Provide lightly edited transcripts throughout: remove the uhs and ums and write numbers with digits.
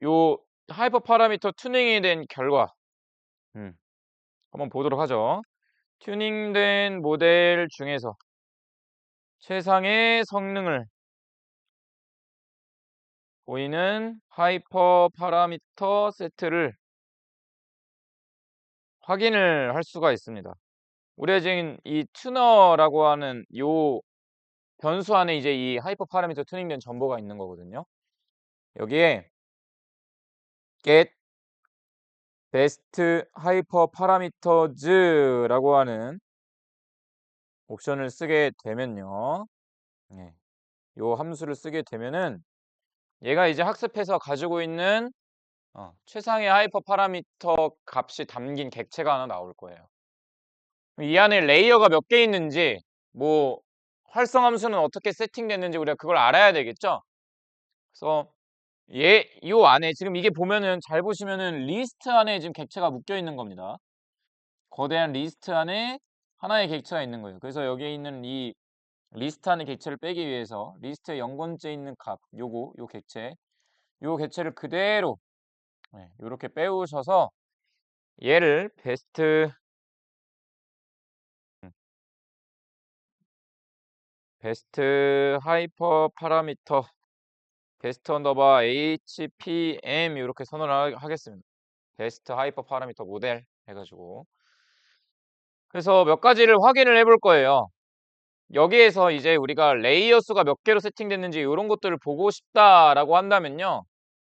요 하이퍼 파라미터 튜닝이 된 결과 한번 보도록 하죠. 튜닝된 모델 중에서 최상의 성능을 보이는 하이퍼 파라미터 세트를 확인을 할 수가 있습니다. 우리가 지금 이 튜너라고 하는 요 변수 안에 이제 이 하이퍼 파라미터 튜닝된 정보가 있는 거거든요. 여기에 get best hyper parameters라고 하는 옵션을 쓰게 되면요. 네. 요 함수를 쓰게 되면은 얘가 이제 학습해서 가지고 있는 최상의 하이퍼 파라미터 값이 담긴 객체가 하나 나올 거예요. 이 안에 레이어가 몇 개 있는지, 뭐 활성 함수는 어떻게 세팅됐는지 우리가 그걸 알아야 되겠죠? 그래서 요 안에 지금 이게 보면은 잘 보시면은 리스트 안에 지금 객체가 묶여 있는 겁니다. 거대한 리스트 안에 하나의 객체가 있는 거예요. 그래서 여기에 있는 이 리스트 안의 객체를 빼기 위해서 리스트에 0번째 있는 값, 요 객체, 요 객체를 그대로 요렇게 빼오셔서 얘를 베스트 하이퍼 파라미터 베스트 언더바 HPM 이렇게 선언을 하겠습니다. 베스트 하이퍼 파라미터 모델 해가지고. 그래서 몇 가지를 확인을 해볼 거예요. 여기에서 이제 우리가 레이어 수가 몇 개로 세팅됐는지 이런 것들을 보고 싶다라고 한다면요.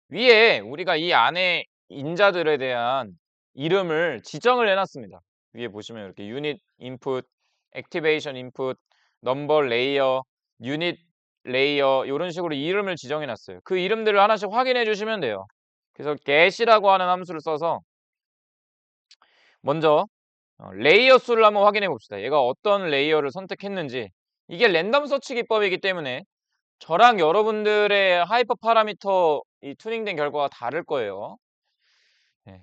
위에 우리가 이 안에 인자들에 대한 이름을 지정을 해놨습니다. 위에 보시면 이렇게 유닛 인풋, 액티베이션 인풋, 넘버 레이어, 유닛 레이어 이런 식으로 이름을 지정해 놨어요. 그 이름들을 하나씩 확인해 주시면 돼요. 그래서 get이라고 하는 함수를 써서 먼저 레이어 수를 한번 확인해 봅시다. 얘가 어떤 레이어를 선택했는지. 이게 랜덤 서치 기법이기 때문에 저랑 여러분들의 하이퍼 파라미터 이 튜닝된 결과가 다를 거예요.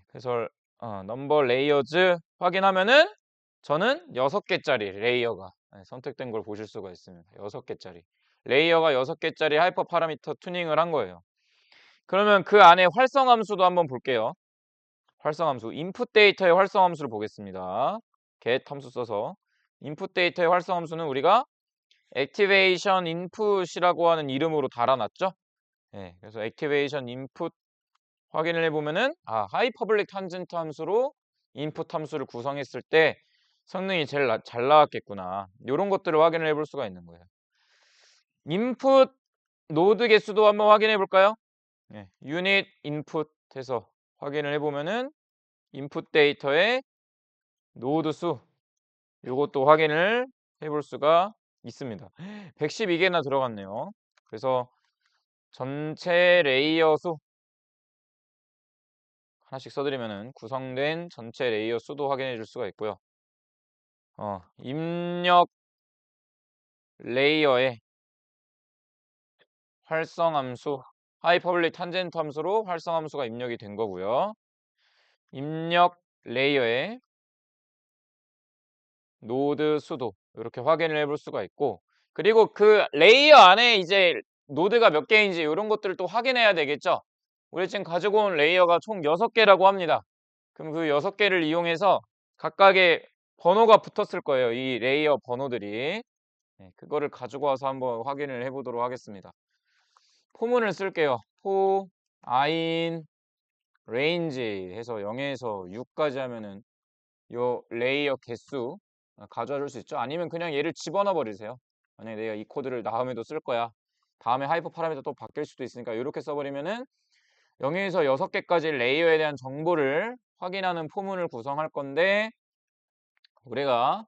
그래서 넘버 레이어즈 확인하면은 저는 6개짜리 레이어가 선택된 걸 보실 수가 있습니다. 6개짜리. 레이어가 6개짜리 하이퍼 파라미터 튜닝을 한 거예요. 그러면 그 안에 활성 함수도 한번 볼게요. 활성 함수. 인풋 데이터의 활성 함수를 보겠습니다. get 함수 써서 인풋 데이터의 활성 함수는 우리가 액티베이션 인풋이라고 하는 이름으로 달아놨죠. 그래서 액티베이션 인풋 확인을 해보면은 하이 퍼블릭 탄젠트 함수로 인풋 함수를 구성했을 때 성능이 제일 잘 나왔겠구나. 이런 것들을 확인을 해볼 수가 있는 거예요. 인풋 노드 개수도 한번 확인해 볼까요? 유닛 인풋 해서 확인을 해보면은 인풋 데이터의 노드 수 이것도 확인을 해볼 수가 있습니다. 112개나 들어갔네요. 그래서 전체 레이어 수 하나씩 써드리면은 구성된 전체 레이어 수도 확인해 줄 수가 있고요. 입력 레이어의 활성 함수, 하이퍼블릭 탄젠트 함수로 활성 함수가 입력이 된 거고요. 입력 레이어의 노드 수도 이렇게 확인을 해볼 수가 있고, 그리고 그 레이어 안에 이제 노드가 몇 개인지 이런 것들을 또 확인해야 되겠죠. 우리 지금 가지고 온 레이어가 총 6개라고 합니다. 그럼 그 6개를 이용해서 각각의 번호가 붙었을 거예요. 이 레이어 번호들이. 그거를 가지고 와서 한번 확인을 해보도록 하겠습니다. 포문을 쓸게요. in range 해서 0에서 6까지 하면은 요 레이어 개수 가져와 줄 수 있죠. 아니면 그냥 얘를 집어넣어 버리세요. 만약에 내가 이 코드를 다음에도 쓸 거야. 다음에 하이퍼 파라미터 또 바뀔 수도 있으니까 이렇게 써버리면은 0에서 6개까지 레이어에 대한 정보를 확인하는 포문을 구성할 건데, 우리가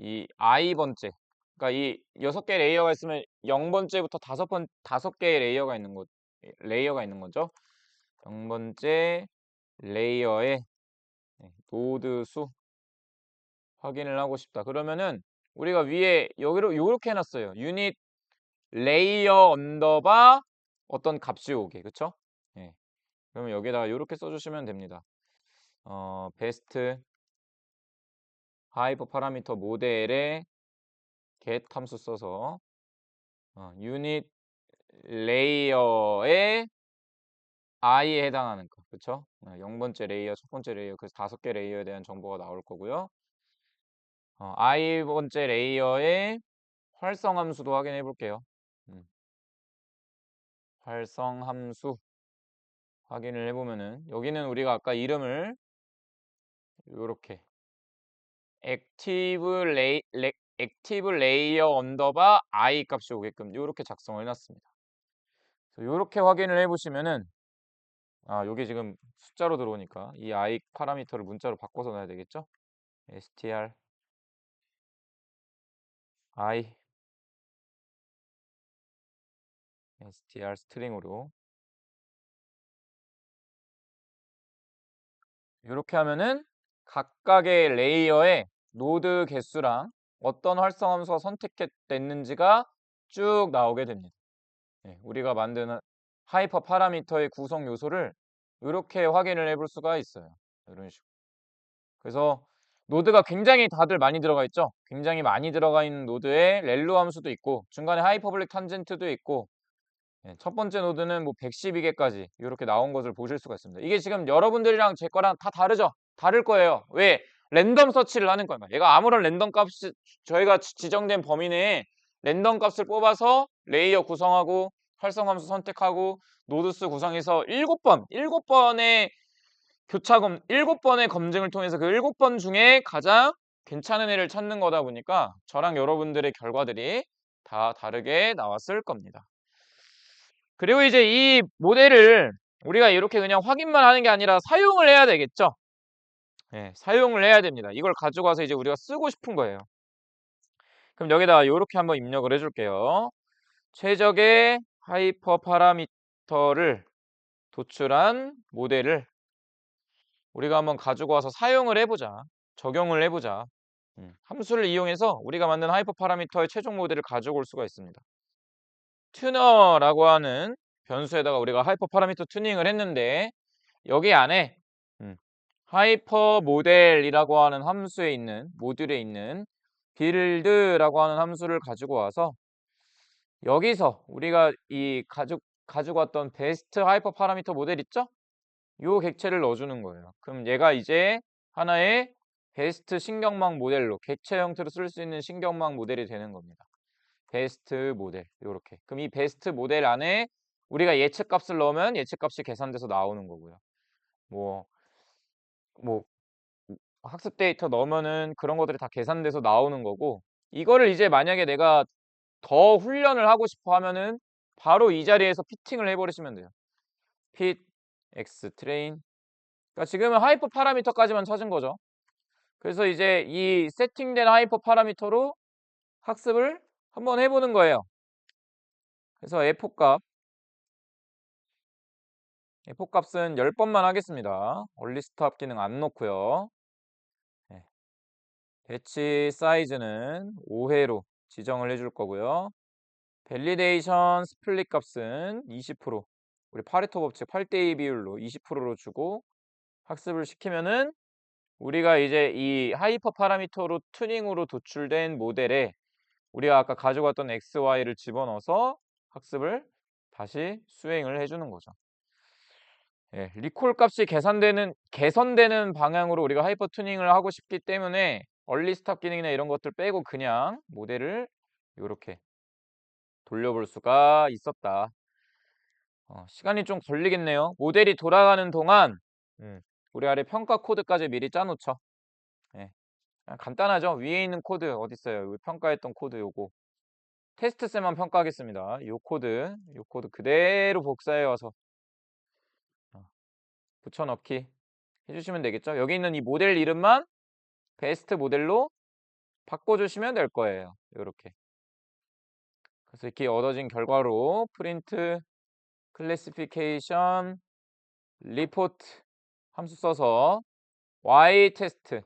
이 i번째, 그러니까 이 6개 레이어가 있으면 0번째부터 5개의 레이어가 있는 거죠. 0번째 레이어의 노드 수 확인을 하고 싶다. 그러면은 우리가 위에 여기로 요렇게 해놨어요. 유닛 레이어 언더바 어떤 값이 오게, 그쵸? 그러면 여기다가 요렇게 써주시면 됩니다. 베스트 하이퍼 파라미터 모델의 get 함수 써서 유닛 레이어의 i에 해당하는 거. 그쵸? 0번째 레이어, 첫 번째 레이어, 그래서 5개 레이어에 대한 정보가 나올 거고요. i번째 레이어의 활성 함수도 확인해 볼게요. 활성 함수 확인을 해보면은 여기는 우리가 아까 이름을 요렇게 액티브 레이어 언더바 i 값이 오게끔 요렇게 작성을 해놨습니다. 요렇게 확인을 해보시면은 여기 지금 숫자로 들어오니까 이 i 파라미터를 문자로 바꿔서 넣어야 되겠죠? str i str 스트링으로 이렇게 하면은 각각의 레이어의 노드 개수랑 어떤 활성함수가 선택됐는지가 쭉 나오게 됩니다. 우리가 만드는 하이퍼 파라미터의 구성 요소를 이렇게 확인을 해볼 수가 있어요. 이런 식으로. 그래서 노드가 굉장히 다들 많이 들어가 있죠. 굉장히 많이 들어가 있는 노드에 렐로 함수도 있고 중간에 하이퍼블릭 탄젠트도 있고 첫 번째 노드는 뭐 112개까지 이렇게 나온 것을 보실 수가 있습니다. 이게 지금 여러분들이랑 제 거랑 다 다르죠? 다를 거예요. 왜? 랜덤 서치를 하는 거예요. 얘가 아무런 랜덤 값이 저희가 지정된 범위 내에 랜덤 값을 뽑아서 레이어 구성하고 활성함수 선택하고 노드수 구성해서 7번의 교차검 7번의 검증을 통해서 그 7번 중에 가장 괜찮은 애를 찾는 거다 보니까 저랑 여러분들의 결과들이 다 다르게 나왔을 겁니다. 그리고 이제 이 모델을 우리가 이렇게 그냥 확인만 하는 게 아니라 사용을 해야 되겠죠? 사용을 해야 됩니다. 이걸 가져가서 이제 우리가 쓰고 싶은 거예요. 그럼 여기다가 이렇게 한번 입력을 해줄게요. 최적의 하이퍼 파라미터를 도출한 모델을 우리가 한번 가지고 와서 사용을 해보자. 적용을 해보자. 함수를 이용해서 우리가 만든 하이퍼 파라미터의 최종 모델을 가지고 올 수가 있습니다. 튜너라고 하는 변수에다가 우리가 하이퍼 파라미터 튜닝을 했는데 여기 안에 하이퍼 모델이라고 하는 함수에 있는 모듈에 있는 빌드라고 하는 함수를 가지고 와서 여기서 우리가 이 가지고 왔던 베스트 하이퍼 파라미터 모델 있죠? 요 객체를 넣어주는 거예요. 그럼 얘가 이제 하나의 베스트 신경망 모델로 객체 형태로 쓸 수 있는 신경망 모델이 되는 겁니다. 베스트 모델 요렇게. 그럼 이 베스트 모델 안에 우리가 예측값을 넣으면 예측값이 계산돼서 나오는 거고요. 뭐 학습 데이터 넣으면은 그런 것들이 다 계산돼서 나오는 거고 이거를 이제 만약에 내가 더 훈련을 하고 싶어 하면은 바로 이 자리에서 피팅을 해버리시면 돼요. fit x train. 그러니까 지금은 하이퍼 파라미터까지만 찾은 거죠. 그래서 이제 이 세팅된 하이퍼 파라미터로 학습을 한번 해보는 거예요. 그래서 F 값은 10번만 하겠습니다. 얼리 스탑 기능 안 놓고요. 배치 사이즈는 5회로 지정을 해줄 거고요. 밸리데이션 스플릿 값은 20%. 우리 파레토 법칙 8대2 비율로 20%로 주고 학습을 시키면은 우리가 이제 이 하이퍼 파라미터로 튜닝으로 도출된 모델에 우리가 아까 가져갔던 x, y를 집어넣어서 학습을 다시 수행을 해주는 거죠. 리콜 값이 개선되는 방향으로 우리가 하이퍼 튜닝을 하고 싶기 때문에 얼리 스탑 기능이나 이런 것들 빼고 그냥 모델을 이렇게 돌려볼 수가 있었다. 시간이 좀 걸리겠네요. 모델이 돌아가는 동안 우리 아래 평가 코드까지 미리 짜놓죠. 그냥 간단하죠. 위에 있는 코드 어디 있어요? 평가했던 코드 요거 테스트셋만 평가하겠습니다. 요 코드 그대로 복사해 와서 붙여넣기 해주시면 되겠죠. 여기 있는 이 모델 이름만 베스트 모델로 바꿔주시면 될 거예요. 이렇게. 그래서 이렇게 얻어진 결과로 프린트 클래시피케이션 리포트 함수 써서 y 테스트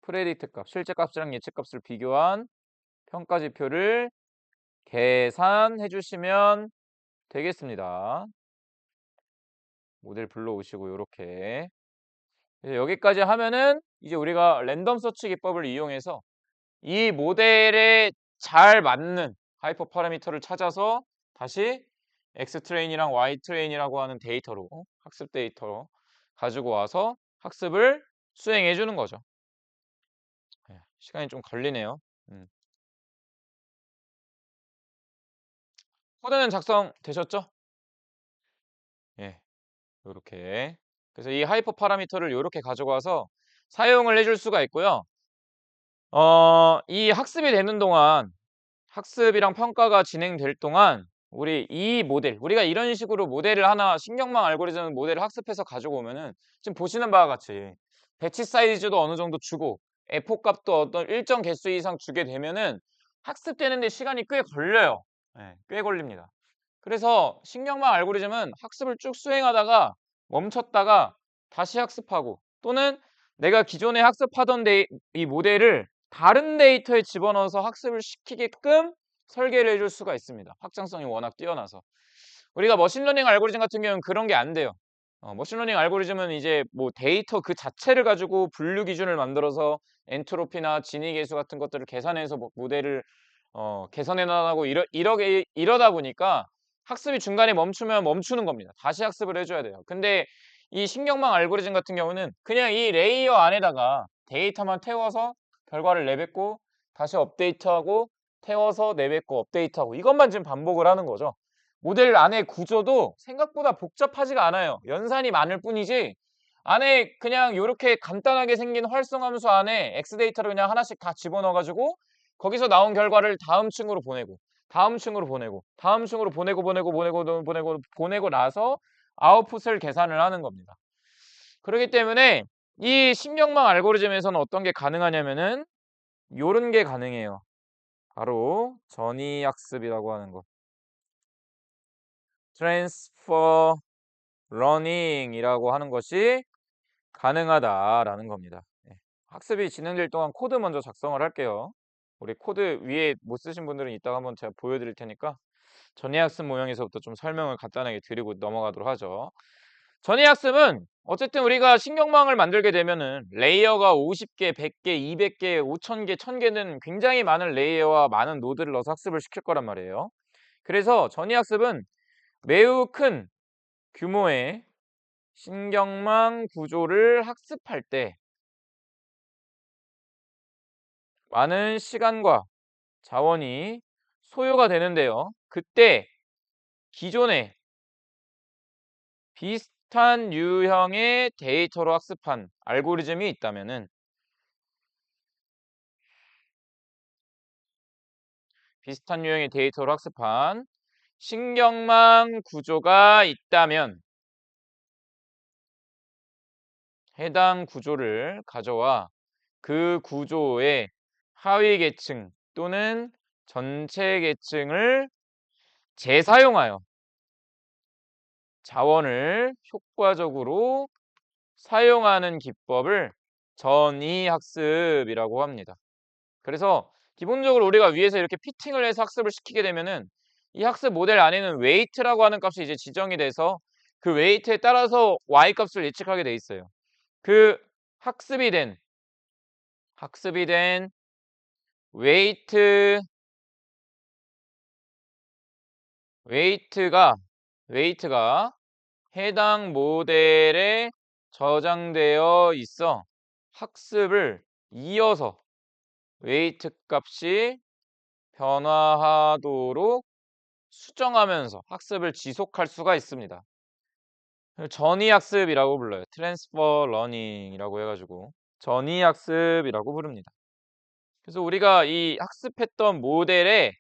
프레딕트 값 실제 값이랑 예측 값을 비교한 평가 지표를 계산해 주시면 되겠습니다. 모델 불러오시고 이렇게 여기까지 하면은 이제 우리가 랜덤 서치 기법을 이용해서 이 모델에 잘 맞는 하이퍼 파라미터를 찾아서 다시 X 트레인이랑 Y 트레인이라고 하는 데이터로 학습 데이터로 가지고 와서 학습을 수행해 주는 거죠. 예, 시간이 좀 걸리네요. 음. 코드는 작성되셨죠? 예. 요렇게. 그래서 이 하이퍼 파라미터를 요렇게 가지고 와서 사용을 해줄 수가 있고요. 이 학습이 되는 동안 학습이랑 평가가 진행될 동안 우리 이 모델, 우리가 이런 식으로 모델을 하나 신경망 알고리즘 모델을 학습해서 가지고 오면은 지금 보시는 바와 같이 배치 사이즈도 어느 정도 주고 에포 값도 어떤 일정 개수 이상 주게 되면은 학습되는 데 시간이 꽤 걸려요. 예, 꽤 걸립니다. 그래서 신경망 알고리즘은 학습을 쭉 수행하다가 멈췄다가 다시 학습하고 또는 내가 기존에 학습하던 이 모델을 다른 데이터에 집어넣어서 학습을 시키게끔 설계를 해줄 수가 있습니다. 확장성이 워낙 뛰어나서. 우리가 머신러닝 알고리즘 같은 경우는 그런 게 안 돼요. 머신러닝 알고리즘은 이제 뭐 데이터 그 자체를 가지고 분류 기준을 만들어서 엔트로피나 진위 계수 같은 것들을 계산해서 뭐 모델을 개선해 나가고 이러다 보니까 학습이 중간에 멈추면 멈추는 겁니다. 다시 학습을 해줘야 돼요. 근데 이 신경망 알고리즘 같은 경우는 그냥 이 레이어 안에다가 데이터만 태워서 결과를 내뱉고 다시 업데이트하고 태워서 내뱉고 업데이트하고 이것만 지금 반복을 하는 거죠. 모델 안에 구조도 생각보다 복잡하지가 않아요. 연산이 많을 뿐이지 안에 그냥 이렇게 간단하게 생긴 활성함수 안에 X데이터를 그냥 하나씩 다 집어넣어 가지고 거기서 나온 결과를 다음 층으로 보내고 다음 층으로 보내고 다음 층으로 보내고 나서 아웃풋을 계산을 하는 겁니다. 그렇기 때문에 이 신경망 알고리즘에서는 어떤 게 가능하냐면은 요런 게 가능해요. 바로 전위 학습이라고 하는 거. 트랜스퍼 러닝이라고 하는 것이 가능하다라는 겁니다. 예. 학습이 진행될 동안 코드 먼저 작성을 할게요. 우리 코드 위에 못 쓰신 분들은 이따가 한번 제가 보여드릴 테니까 전위학습 모형에서부터 좀 설명을 간단하게 드리고 넘어가도록 하죠. 전위학습은 어쨌든 우리가 신경망을 만들게 되면은 레이어가 50개, 100개, 200개, 5000개, 1000개는 굉장히 많은 레이어와 많은 노드를 넣어서 학습을 시킬 거란 말이에요. 그래서 전위학습은 매우 큰 규모의 신경망 구조를 학습할 때 많은 시간과 자원이 소요가 되는데요. 그때 기존에 비슷한 유형의 데이터로 학습한 알고리즘이 있다면은 비슷한 유형의 데이터로 학습한 신경망 구조가 있다면 해당 구조를 가져와 그 구조의 하위 계층 또는 전체 계층을 재사용하여 자원을 효과적으로 사용하는 기법을 전위학습이라고 합니다. 그래서 기본적으로 우리가 위에서 이렇게 피팅을 해서 학습을 시키게 되면은 이 학습 모델 안에는 웨이트라고 하는 값이 이제 지정이 돼서 그 웨이트에 따라서 y 값을 예측하게 돼 있어요. 그 학습이 된 웨이트 웨이트가 웨이트가 해당 모델에 저장되어 있어 학습을 이어서 웨이트 값이 변화하도록 수정하면서 학습을 지속할 수가 있습니다. 전위학습이라고 불러요. 트랜스퍼 러닝이라고 해가지고 전위학습이라고 부릅니다. 그래서 우리가 이 학습했던 모델을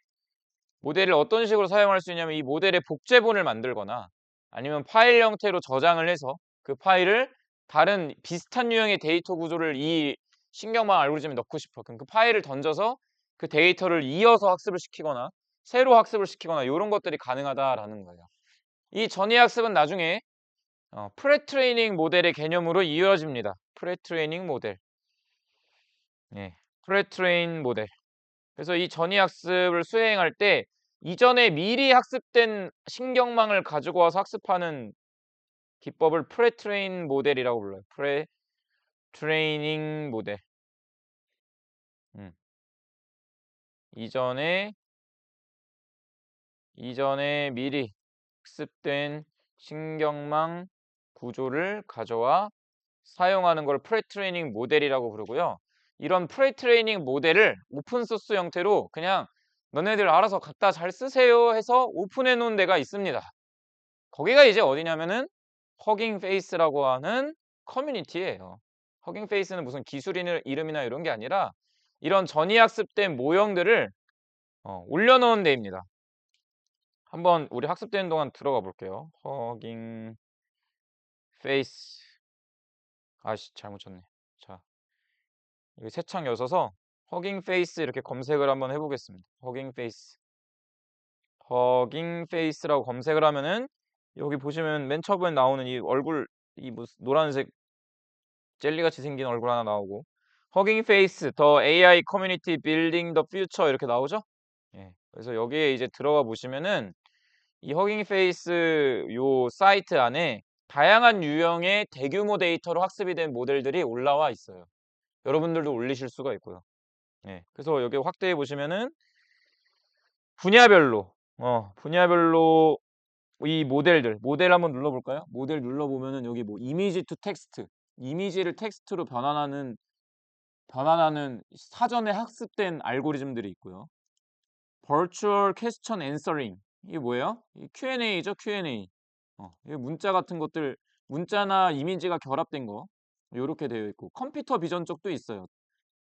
어떤 식으로 사용할 수 있냐면 이 모델의 복제본을 만들거나 아니면 파일 형태로 저장을 해서 그 파일을 다른 비슷한 유형의 데이터 구조를 이 신경망 알고리즘에 넣고 싶어. 그럼 그 파일을 던져서 그 데이터를 이어서 학습을 시키거나 새로 학습을 시키거나 이런 것들이 가능하다라는 거예요. 이 전위 학습은 나중에 프레트레이닝 모델의 개념으로 이어집니다. 프레트레이닝 모델. 예. 프레트레인 모델. 그래서 이 전위 학습을 수행할 때 이전에 미리 학습된 신경망을 가지고 와서 학습하는 기법을 프레트레인 모델이라고 불러요. 프레트레이닝 모델. 음. 이전에 미리 학습된 신경망 구조를 가져와 사용하는 걸 프레트레이닝 모델이라고 부르고요. 이런 프레트레이닝 모델을 오픈소스 형태로 그냥 너네들 알아서 갖다 잘 쓰세요 해서 오픈해 놓은 데가 있습니다. 거기가 이제 어디냐면은 허깅 페이스라고 하는 커뮤니티예요. 허깅 페이스는 무슨 기술 이름이나 이런 게 아니라 이런 전이학습된 모형들을 올려놓은 데입니다. 한번 우리 학습되는 동안 들어가 볼게요. 허깅 페이스. 아씨 잘못 쳤네. 자, 여기 새 창 여셔서 허깅 페이스 이렇게 검색을 한번 해보겠습니다. 허깅 페이스. 허깅 페이스라고 검색을 하면은 여기 보시면 맨 처음에 나오는 이 얼굴 이 무슨 노란색 젤리같이 생긴 얼굴 하나 나오고 허깅 페이스 더 AI 커뮤니티 빌딩 더 퓨처 이렇게 나오죠? 예. 그래서 여기에 이제 들어가 보시면은 이 허깅 페이스 요 사이트 안에 다양한 유형의 대규모 데이터로 학습이 된 모델들이 올라와 있어요. 여러분들도 올리실 수가 있고요. 예. 그래서 여기 확대해 보시면은 분야별로 이 모델 한번 눌러볼까요? 모델 눌러보면은 여기 뭐 이미지 투 텍스트, 이미지를 텍스트로 변환하는 사전에 학습된 알고리즘들이 있고요. Virtual Question Answering 이게 뭐예요? 이 Q&A죠, Q&A. 이 문자 같은 것들, 문자나 이미지가 결합된 거 이렇게 되어 있고 컴퓨터 비전 쪽도 있어요.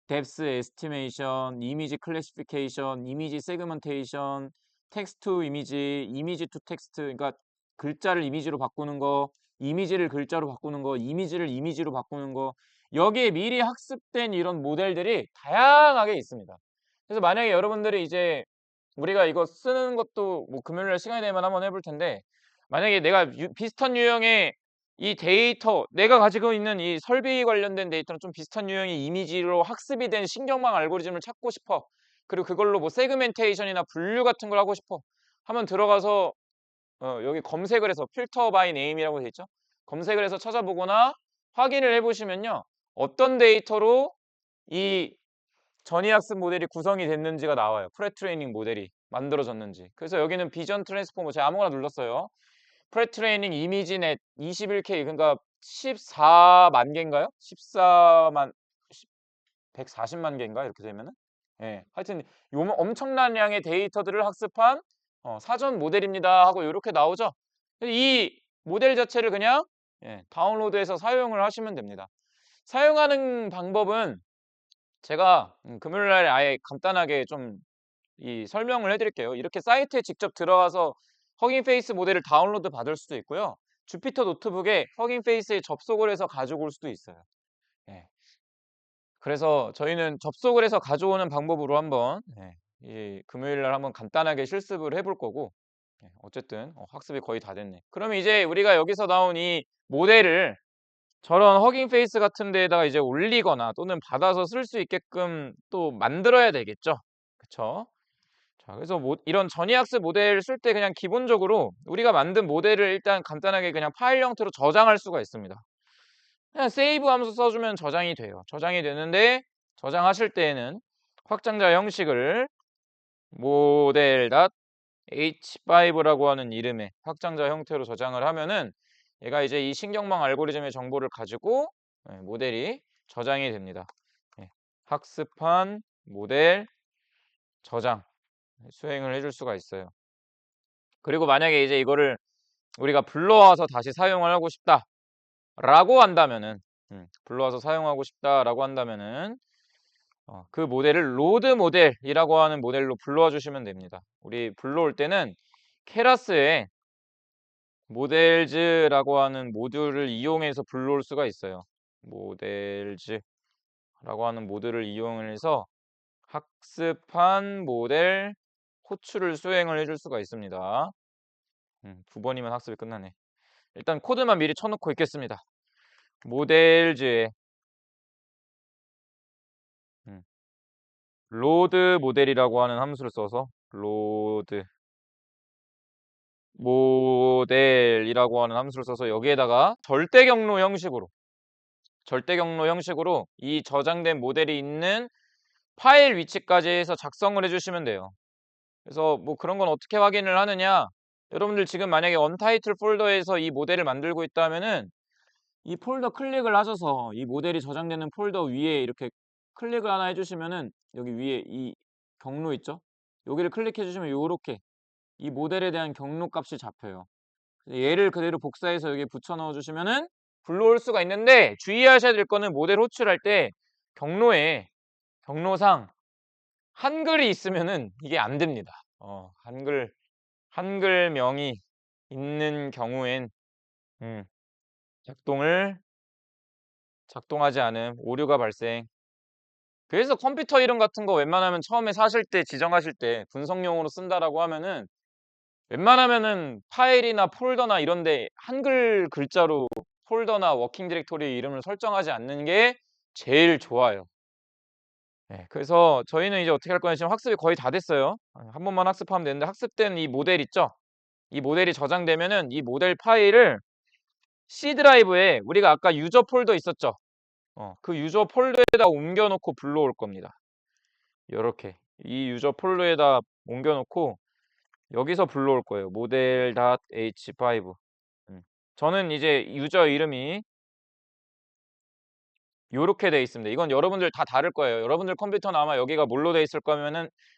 Depth Estimation, 이미지 클래시피케이션, 이미지 세그먼테이션, 텍스트 투 이미지, 이미지 투 텍스트, 그러니까 글자를 이미지로 바꾸는 거, 이미지를 글자로 바꾸는 거, 이미지를 이미지로 바꾸는 거, 여기에 미리 학습된 이런 모델들이 다양하게 있습니다. 그래서 만약에 여러분들이 이제 우리가 이거 쓰는 것도 뭐 금요일날 시간이 되면 한번 해볼 텐데 만약에 내가 비슷한 유형의 이 데이터 내가 가지고 있는 이 설비 관련된 데이터는 좀 비슷한 유형의 이미지로 학습이 된 신경망 알고리즘을 찾고 싶어. 그리고 그걸로 뭐 세그멘테이션이나 분류 같은 걸 하고 싶어. 하면 들어가서 여기 검색을 해서 필터 바이 네임이라고 돼 있죠. 검색을 해서 찾아보거나 확인을 해보시면요. 어떤 데이터로 이 전이학습 모델이 구성이 됐는지가 나와요. 프레트레이닝 모델이 만들어졌는지. 그래서 여기는 비전 트랜스포머 제가 아무거나 눌렀어요. 프레트레이닝 이미지넷 21K 그러니까 14만 개인가요? 14만 140만 개인가 이렇게 되면은 예. 하여튼 요 엄청난 양의 데이터들을 학습한 사전 모델입니다 하고 이렇게 나오죠. 이 모델 자체를 그냥 다운로드해서 사용을 하시면 됩니다. 사용하는 방법은 제가 금요일 날에 아예 간단하게 좀 이 설명을 해 드릴게요. 이렇게 사이트에 직접 들어가서 허깅 페이스 모델을 다운로드 받을 수도 있고요. 주피터 노트북에 허깅 페이스에 접속을 해서 가지고 올 수도 있어요. 예. 그래서 저희는 접속을 해서 가져오는 방법으로 한번 이 금요일 날 한번 간단하게 실습을 해볼 거고 어쨌든 학습이 거의 다 됐네. 그러면 이제 우리가 여기서 나온 이 모델을 저런 허깅 페이스 같은 데에다가 이제 올리거나 또는 받아서 쓸 수 있게끔 또 만들어야 되겠죠. 그쵸? 자, 그래서 이런 전이학습 모델 쓸 때 그냥 기본적으로 우리가 만든 모델을 일단 간단하게 그냥 파일 형태로 저장할 수가 있습니다. 그냥 세이브 함수 써주면 저장이 돼요. 저장이 되는데 저장하실 때에는 확장자 형식을 model.h5라고 하는 이름의 확장자 형태로 저장을 하면은 얘가 이제 이 신경망 알고리즘의 정보를 가지고 모델이 저장이 됩니다. 학습한 모델 저장 수행을 해줄 수가 있어요. 그리고 만약에 이제 이거를 우리가 불러와서 다시 사용을 하고 싶다라고 한다면은 불러와서 사용하고 싶다라고 한다면은 그 모델을 로드 모델이라고 하는 모델로 불러와 주시면 됩니다. 우리 불러올 때는 케라스에 모델즈라고 하는 모듈을 이용해서 불러올 수가 있어요. 모델즈라고 하는 모듈을 이용해서 학습한 모델 호출을 수행을 해줄 수가 있습니다. 2번이면 학습이 끝나네. 일단 코드만 미리 쳐놓고 있겠습니다. 모델즈에 로드 모델이라고 하는 함수를 써서 로드 모델이라고 하는 함수를 써서 여기에다가 절대 경로 형식으로 이 저장된 모델이 있는 파일 위치까지 해서 작성을 해주시면 돼요. 그래서 뭐 그런 건 어떻게 확인을 하느냐? 여러분들 지금 만약에 언타이틀 폴더에서 이 모델을 만들고 있다면은 이 폴더 클릭을 하셔서 이 모델이 저장되는 폴더 위에 이렇게 클릭을 하나 해주시면은 여기 위에 이 경로 있죠? 여기를 클릭해 주시면 요렇게 이 모델에 대한 경로 값이 잡혀요. 얘를 그대로 복사해서 여기에 붙여 넣어 주시면은 불러올 수가 있는데 주의하셔야 될 거는 모델 호출할 때 경로에 경로상 한글이 있으면은 이게 안 됩니다. 한글명이 있는 경우엔 음, 작동하지 않음, 오류가 발생. 그래서 컴퓨터 이름 같은 거 웬만하면 처음에 사실 때 지정하실 때 분석용으로 쓴다라고 하면은 웬만하면은 파일이나 폴더나 이런 데 한글 글자로 폴더나 워킹 디렉토리 이름을 설정하지 않는 게 제일 좋아요. 네, 그래서 저희는 이제 어떻게 할 거냐, 지금 학습이 거의 다 됐어요. 한 번만 학습하면 되는데 학습된 이 모델 있죠? 이 모델이 저장되면은 이 모델 파일을 C 드라이브에 우리가 아까 유저 폴더 있었죠? 그 유저 폴더에다 옮겨 놓고 불러올 겁니다. 요렇게 이 유저 폴더에다 옮겨 놓고 여기서 불러올 거예요. model.h5. 저는 이제 유저 이름이 요렇게 돼 있습니다. 이건 여러분들 다 다를 거예요. 여러분들 컴퓨터는 아마 여기가 뭘로 돼 있을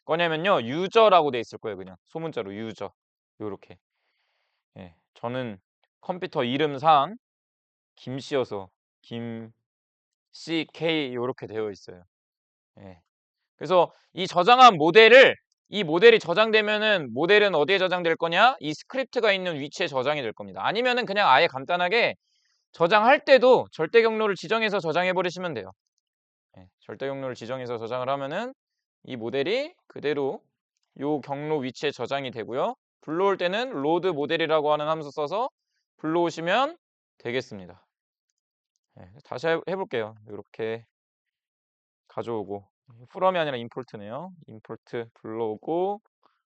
거냐면요. 유저라고 돼 있을 거예요. 그냥 소문자로 유저. 요렇게. 예. 저는 컴퓨터 이름상 김씨여서 김CK 요렇게 되어 있어요. 예. 그래서 이 모델이 저장되면은 모델은 어디에 저장될 거냐? 이 스크립트가 있는 위치에 저장이 될 겁니다. 아니면은 그냥 아예 간단하게 저장할 때도 절대 경로를 지정해서 저장해 버리시면 돼요. 예, 절대 경로를 지정해서 저장을 하면은 이 모델이 그대로 요 경로 위치에 저장이 되고요. 불러올 때는 load 모델이라고 하는 함수 써서 불러오시면 되겠습니다. 예, 다시 해볼게요. 이렇게 가져오고 from이 아니라 import네요. import 불러오고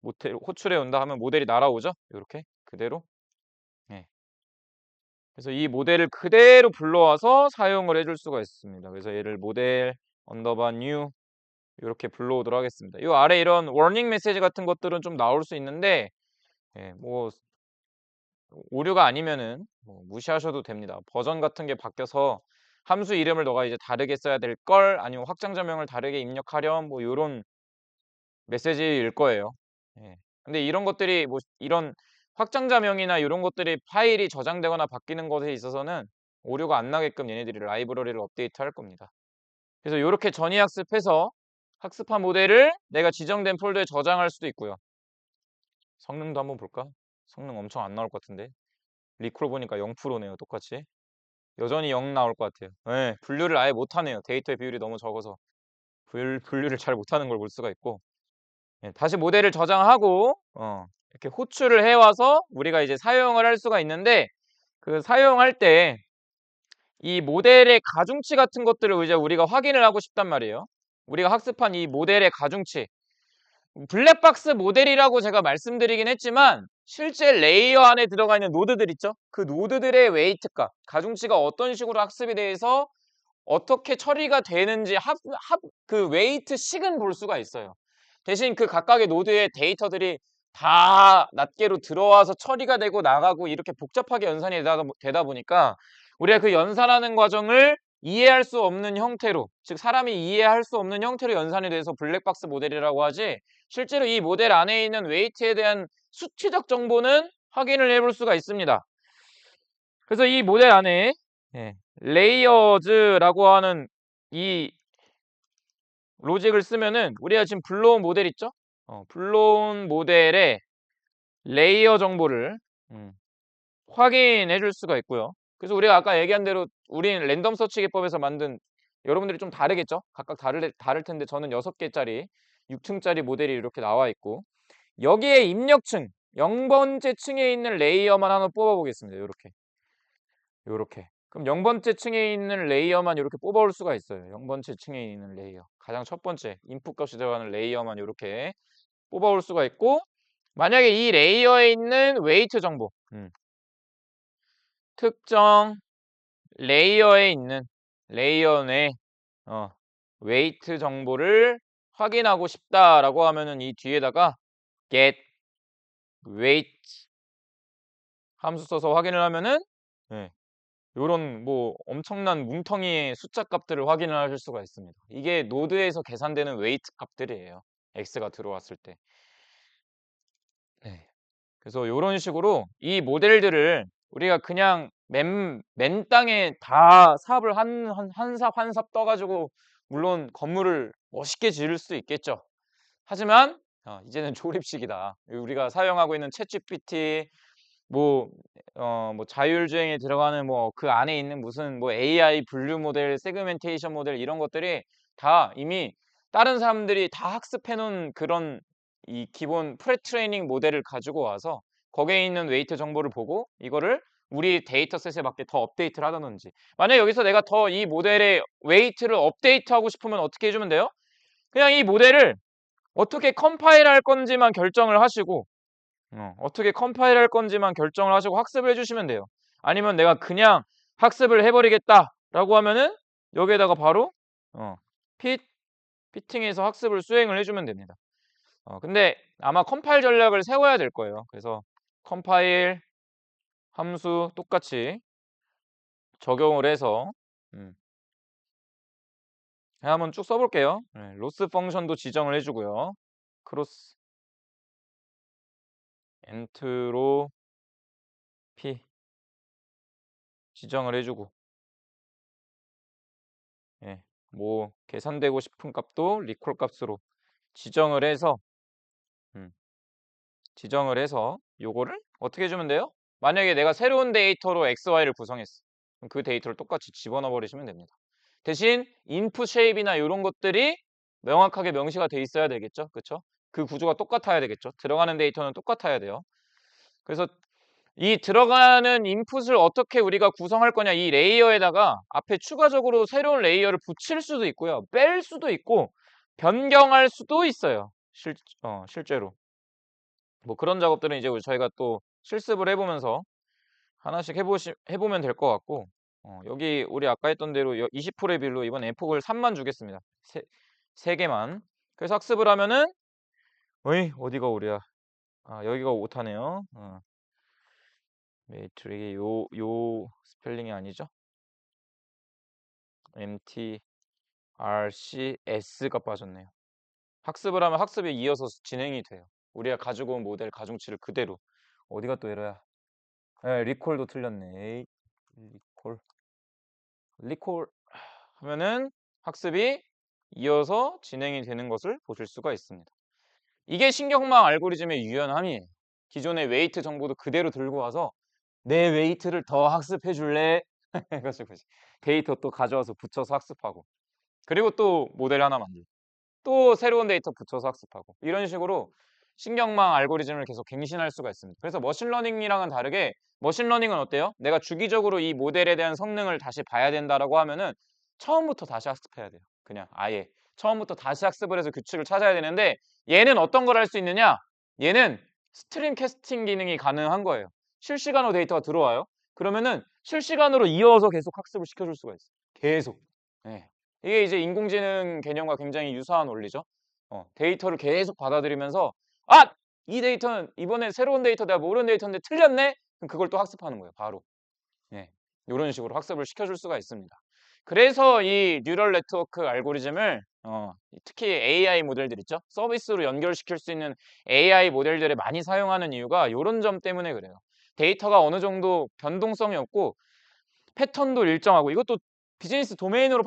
모델 호출해 온다 하면 모델이 날아오죠. 이렇게 그대로. 예. 그래서 이 모델을 그대로 불러와서 사용을 해줄 수가 있습니다. 그래서 얘를 모델 언더바 뉴 이렇게 불러오도록 하겠습니다. 이 아래 이런 워닝 메시지 같은 것들은 좀 나올 수 있는데 예, 뭐 오류가 아니면은 뭐 무시하셔도 됩니다. 버전 같은 게 바뀌어서 함수 이름을 너가 이제 다르게 써야 될 걸 아니면 확장자명을 다르게 입력하렴 뭐 요런 메시지일 거예요. 예. 근데 이런 것들이 뭐 이런 확장자명이나 이런 것들이 파일이 저장되거나 바뀌는 것에 있어서는 오류가 안 나게끔 얘네들이 라이브러리를 업데이트할 겁니다. 그래서 요렇게 전위 학습해서 학습한 모델을 내가 지정된 폴더에 저장할 수도 있고요. 성능도 한번 볼까? 성능 엄청 안 나올 것 같은데. 리콜 보니까 0%네요. 똑같이. 여전히 0 나올 것 같아요. 예, 분류를 아예 못하네요. 데이터의 비율이 너무 적어서 분류를 잘 못하는 걸 볼 수가 있고. 예, 다시 모델을 저장하고 이렇게 호출을 해와서 우리가 이제 사용을 할 수가 있는데 그 사용할 때 이 모델의 가중치 같은 것들을 이제 우리가 확인을 하고 싶단 말이에요. 우리가 학습한 이 모델의 가중치. 블랙박스 모델이라고 제가 말씀드리긴 했지만 실제 레이어 안에 들어가 있는 노드들 있죠? 그 노드들의 웨이트 값, 가중치가 어떤 식으로 학습이 돼서 어떻게 처리가 되는지 그 웨이트 식은 볼 수가 있어요. 대신 그 각각의 노드의 데이터들이 다 낱개로 들어와서 처리가 되고 나가고 이렇게 복잡하게 연산이 되다 보니까 우리가 그 연산하는 과정을 이해할 수 없는 형태로, 즉 사람이 이해할 수 없는 형태로 연산이 돼서 블랙박스 모델이라고 하지 실제로 이 모델 안에 있는 웨이트에 대한 수치적 정보는 확인을 해볼 수가 있습니다. 그래서 이 모델 안에 레이어즈라고 하는 이 로직을 쓰면은 우리가 지금 불러온 모델 있죠? 불러온 모델의 레이어 정보를 확인해 줄 수가 있고요. 그래서 우리가 아까 얘기한 대로 우린 랜덤 서치 기법에서 만든 여러분들이 좀 다르겠죠? 각각 다를 텐데 저는 6개짜리 6층짜리 모델이 이렇게 나와 있고 여기에 입력층 0번째 층에 있는 레이어만 하나 뽑아 보겠습니다. 요렇게. 그럼 0번째 층에 있는 레이어만 이렇게 뽑아올 수가 있어요. 0번째 층에 있는 레이어. 가장 첫 번째 인풋 값이 들어가는 레이어만 이렇게 뽑아올 수가 있고 만약에 이 레이어에 있는 웨이트 정보 특정 레이어에 있는 레이어 내 웨이트 정보를 확인하고 싶다라고 하면은 이 뒤에다가 get weight 함수 써서 확인을 하면은 예. 요런 뭐 엄청난 뭉텅이의 숫자 값들을 확인을 하실 수가 있습니다. 이게 노드에서 계산되는 웨이트 값들이에요. x가 들어왔을 때. 네. 그래서 요런 식으로 이 모델들을 우리가 그냥 맨 땅에 다 삽을 한 삽 한 삽 떠 가지고 물론 건물을 멋있게 지을 수 있겠죠. 하지만 이제는 조립식이다. 우리가 사용하고 있는 챗GPT 뭐 뭐 자율주행에 들어가는 뭐 그 안에 있는 무슨 뭐 AI 분류 모델, 세그멘테이션 모델 이런 것들이 다 이미 다른 사람들이 다 학습해 놓은 그런 이 기본 프레트레이닝 모델을 가지고 와서 거기에 있는 웨이트 정보를 보고 이거를 우리 데이터셋에 맞게 더 업데이트를 하다든지. 만약에 여기서 내가 더 이 모델의 웨이트를 업데이트하고 싶으면 어떻게 해 주면 돼요? 그냥 이 모델을 어떻게 컴파일할 건지만 결정을 하시고 어떻게 컴파일할 건지만 결정을 하시고 학습을 해 주시면 돼요. 아니면 내가 그냥 학습을 해 버리겠다라고 하면은 여기에다가 바로 어 피팅해서 학습을 수행을 해 주면 됩니다. 근데 아마 컴파일 전략을 세워야 될 거예요. 그래서 컴파일 함수 똑같이 적용을 해서 한번 쭉 써 볼게요. 로스 펑션도 지정을 해 주고요. 크로스 엔트로피 지정을 해 주고 뭐 계산되고 싶은 값도 리콜 값으로 지정을 해서 지정을 해서 요거를 어떻게 해 주면 돼요? 만약에 내가 새로운 데이터로 XY를 구성했어. 그럼 그 데이터를 똑같이 집어넣어 버리시면 됩니다. 대신 인풋 쉐입이나 요런 것들이 명확하게 명시가 돼 있어야 되겠죠. 그쵸? 그 구조가 똑같아야 되겠죠. 들어가는 데이터는 똑같아야 돼요. 그래서 이 들어가는 인풋을 어떻게 우리가 구성할 거냐 이 레이어에다가 앞에 추가적으로 새로운 레이어를 붙일 수도 있고요. 뺄 수도 있고 변경할 수도 있어요. 실제로. 뭐 그런 작업들은 이제 저희가 또 실습을 해보면서 하나씩 해보면 될 것 같고 여기 우리 아까 했던 대로 20%의 비율로 이번 F곡을 3만 주겠습니다. 세 개만. 그래서 학습을 하면은 어디가 우리야? 여기가 오타네요. 메이트릭이 요 스펠링이 아니죠? MTRCS가 빠졌네요. 학습을 하면 학습에 이어서 진행이 돼요. 우리가 가지고 온 모델 가중치를 그대로. 어디가 또 에러야? 리콜도 틀렸네. 에이, 리콜 하면은 학습이 이어서 진행이 되는 것을 보실 수가 있습니다. 이게 신경망 알고리즘의 유연함이에요. 기존의 웨이트 정보도 그대로 들고 와서 내 웨이트를 더 학습해 줄래? 해가지고 데이터 또 가져와서 붙여서 학습하고 그리고 또 모델 하나 만들고 또 새로운 데이터 붙여서 학습하고 이런 식으로 신경망 알고리즘을 계속 갱신할 수가 있습니다. 그래서 머신러닝이랑은 다르게 머신러닝은 어때요? 내가 주기적으로 이 모델에 대한 성능을 다시 봐야 된다라고 하면은 처음부터 다시 학습해야 돼요. 그냥 아예 처음부터 다시 학습을 해서 규칙을 찾아야 되는데 얘는 어떤 걸 할 수 있느냐? 얘는 스트림 캐스팅 기능이 가능한 거예요. 실시간으로 데이터가 들어와요. 그러면은 실시간으로 이어서 계속 학습을 시켜줄 수가 있어요. 계속. 네. 이게 이제 인공지능 개념과 굉장히 유사한 원리죠. 데이터를 계속 받아들이면서 이 데이터는 이번에 새로운 데이터 내가 모르는 데이터인데 틀렸네? 그럼 그걸 또 학습하는 거예요. 바로. 네. 요런 식으로 학습을 시켜줄 수가 있습니다. 그래서 이 뉴럴 네트워크 알고리즘을 특히 AI 모델들 있죠. 서비스로 연결시킬 수 있는 AI 모델들을 많이 사용하는 이유가 요런 점 때문에 그래요. 데이터가 어느 정도 변동성이 없고 패턴도 일정하고 이것도 비즈니스 도메인으로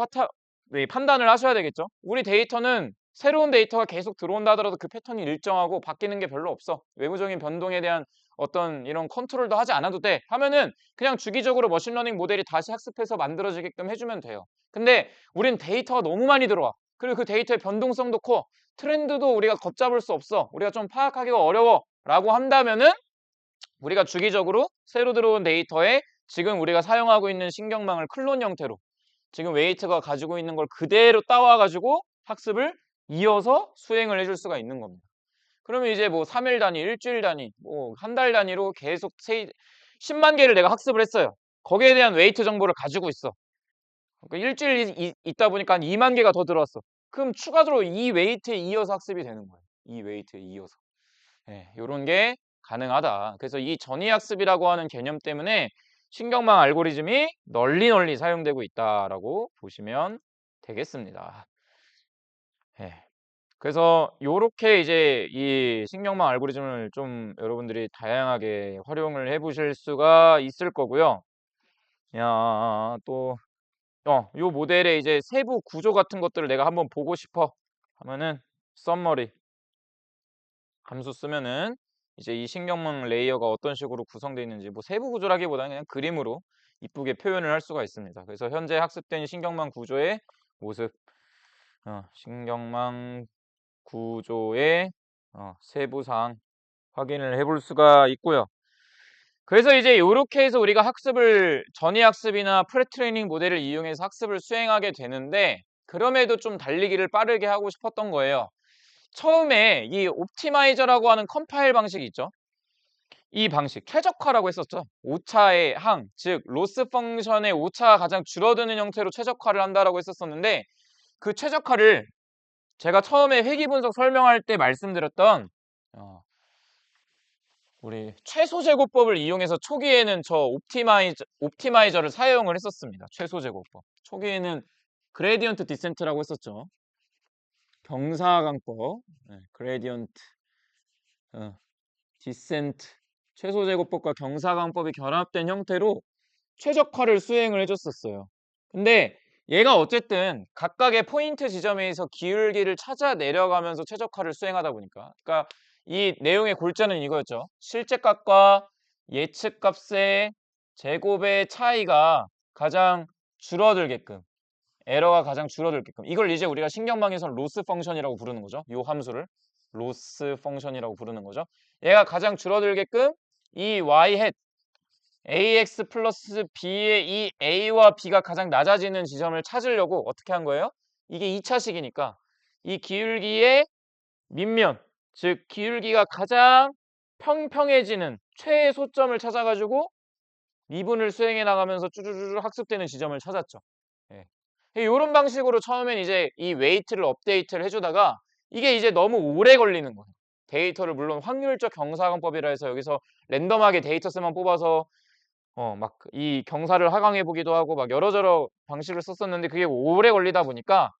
판단을 하셔야 되겠죠. 우리 데이터는 새로운 데이터가 계속 들어온다 하더라도 그 패턴이 일정하고 바뀌는 게 별로 없어. 외부적인 변동에 대한 어떤 이런 컨트롤도 하지 않아도 돼. 하면은 그냥 주기적으로 머신러닝 모델이 다시 학습해서 만들어지게끔 해주면 돼요. 근데 우린 데이터가 너무 많이 들어와. 그리고 그 데이터의 변동성도 커. 트렌드도 우리가 걷잡을 수 없어. 우리가 좀 파악하기가 어려워. 라고 한다면은 우리가 주기적으로 새로 들어온 데이터에 지금 우리가 사용하고 있는 신경망을 클론 형태로 지금 웨이트가 가지고 있는 걸 그대로 따와 가지고 학습을 이어서 수행을 해줄 수가 있는 겁니다. 그러면 이제 뭐 3일 단위, 일주일 단위, 뭐 한 달 단위로 계속 10만 개를 내가 학습을 했어요. 거기에 대한 웨이트 정보를 가지고 있어. 그러니까 일주일 있다 보니까 한 2만 개가 더 들어왔어. 그럼 추가적으로 이 웨이트에 이어서 학습이 되는 거예요. 이 웨이트에 이어서. 요런 게 가능하다. 그래서 이 전이학습이라고 하는 개념 때문에 신경망 알고리즘이 널리 사용되고 있다라고 보시면 되겠습니다. 예. 그래서 요렇게 이제 이 신경망 알고리즘을 좀 여러분들이 다양하게 활용을 해 보실 수가 있을 거고요. 또 요 모델의 이제 세부 구조 같은 것들을 내가 한번 보고 싶어 하면은 썸머리 함수 쓰면은 이제 이 신경망 레이어가 어떤 식으로 구성되어 있는지 뭐 세부 구조라기보다는 그냥 그림으로 이쁘게 표현을 할 수가 있습니다. 그래서 현재 학습된 신경망 구조의 모습, 신경망 구조의 세부 사항 확인을 해볼 수가 있고요. 그래서 이제 요렇게 해서 우리가 학습을 전이학습이나 프레트레이닝 모델을 이용해서 학습을 수행하게 되는데, 그럼에도 좀 달리기를 빠르게 하고 싶었던 거예요. 처음에 이 옵티마이저라고 하는 컴파일 방식이 있죠. 이 방식 최적화라고 했었죠. 오차의 항, 즉 로스 펑션의 오차가 가장 줄어드는 형태로 최적화를 한다라고 했었었는데, 그 최적화를 제가 처음에 회귀 분석 설명할 때 말씀드렸던 우리 최소 제곱법을 이용해서 초기에는 저 옵티마이저를 사용을 했었습니다. 최소 제곱법. 초기에는 그레디언트 디센트라고 했었죠. 경사강법, 그레디언트 디센트, 최소 제곱법과 경사강법이 결합된 형태로 최적화를 수행을 해줬었어요. 근데 얘가 어쨌든 각각의 포인트 지점에서 기울기를 찾아 내려가면서 최적화를 수행하다 보니까, 그러니까 이 내용의 골자는 이거였죠. 실제값과 예측값의 제곱의 차이가 가장 줄어들게끔, 에러가 가장 줄어들게끔, 이걸 이제 우리가 신경망에서 로스 펑션이라고 부르는 거죠. 이 함수를 로스 펑션이라고 부르는 거죠. 얘가 가장 줄어들게끔 이 y hat ax 플러스 b의 이 a와 b가 가장 낮아지는 지점을 찾으려고 어떻게 한 거예요? 이게 2차식이니까 이 기울기의 밑면, 즉 기울기가 가장 평평해지는 최소점을 찾아가지고 미분을 수행해 나가면서 쭈쭈쭈 학습되는 지점을 찾았죠. 예. 이런 방식으로 처음엔 이제 이 웨이트를 업데이트를 해주다가 이게 이제 너무 오래 걸리는 거예요. 데이터를 물론 확률적 경사관법이라 해서 여기서 랜덤하게 데이터셋만 뽑아서 막 이 경사를 하강해 보기도 하고 막 여러저러 방식을 썼었는데, 그게 오래 걸리다 보니까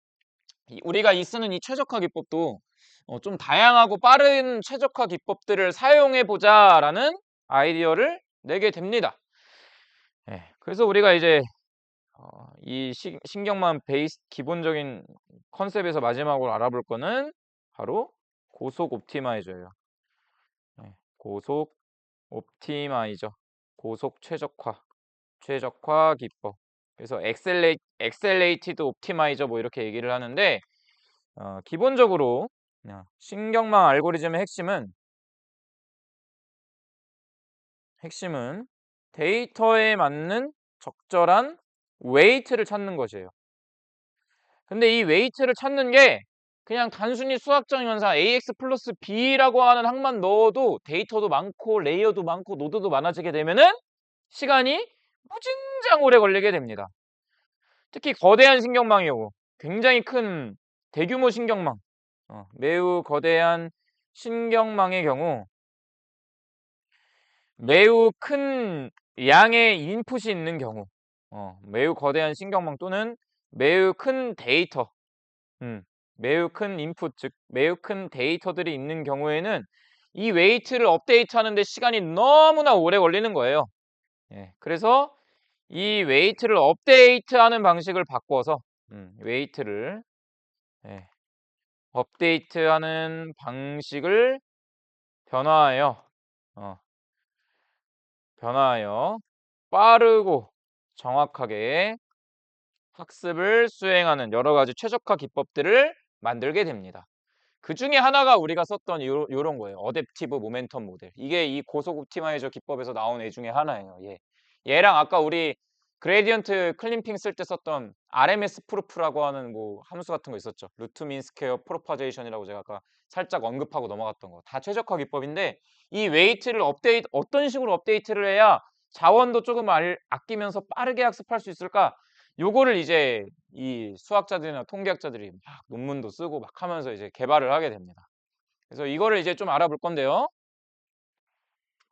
우리가 쓰는 이 최적화 기법도 좀 다양하고 빠른 최적화 기법들을 사용해 보자라는 아이디어를 내게 됩니다. 그래서 우리가 이제 이 신경망 베이스 기본적인 컨셉에서 마지막으로 알아볼 거는 바로 고속 옵티마이저예요. 고속 옵티마이저, 고속 최적화 기법. 그래서 엑셀레이티드 옵티마이저 뭐 이렇게 얘기를 하는데, 기본적으로 신경망 알고리즘의 핵심은 데이터에 맞는 적절한 웨이트를 찾는 것이에요. 근데 이 웨이트를 찾는 게 그냥 단순히 수학적 현상 ax 플러스 b라고 하는 항만 넣어도 데이터도 많고 레이어도 많고 노드도 많아지게 되면은 시간이 무진장 오래 걸리게 됩니다. 특히 거대한 신경망의 경우, 굉장히 큰 대규모 신경망, 매우 거대한 신경망의 경우, 매우 큰 양의 인풋이 있는 경우, 매우 거대한 신경망 또는 매우 큰 데이터, 매우 큰 인풋, 즉 매우 큰 데이터들이 있는 경우에는 이 웨이트를 업데이트하는 데 시간이 너무나 오래 걸리는 거예요. 그래서 이 웨이트를 업데이트하는 방식을 바꿔서 웨이트를 업데이트하는 방식을 변화하여 빠르고 정확하게 학습을 수행하는 여러 가지 최적화 기법들을 만들게 됩니다. 그 중에 하나가 우리가 썼던 요런 거예요. 어댑티브 모멘텀 모델. 이게 이 고속 옵티마이저 기법에서 나온 애 중에 하나예요. 얘랑 아까 우리 그레디언트 클림핑 쓸 때 썼던 RMS 프루프라고 하는 뭐 함수 같은 거 있었죠. 루트 민 스퀘어 프로파제이션이라고 제가 아까 살짝 언급하고 넘어갔던 거. 다 최적화 기법인데, 이 웨이트를 어떤 식으로 업데이트를 해야 자원도 조금 아끼면서 빠르게 학습할 수 있을까? 요거를 이제 이 수학자들이나 통계학자들이 막 논문도 쓰고 막 하면서 이제 개발을 하게 됩니다. 그래서 이거를 이제 좀 알아볼 건데요.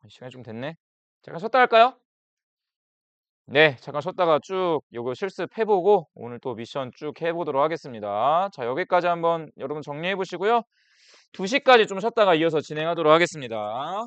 시간이 좀 됐네. 잠깐 쉬었다 할까요? 네. 잠깐 쉬었다가 쭉 요거 실습해 보고 오늘 또 미션 쭉 해 보도록 하겠습니다. 자 여기까지 한번 여러분 정리해 보시고요. 2 시까지 좀 쉬었다가 이어서 진행하도록 하겠습니다.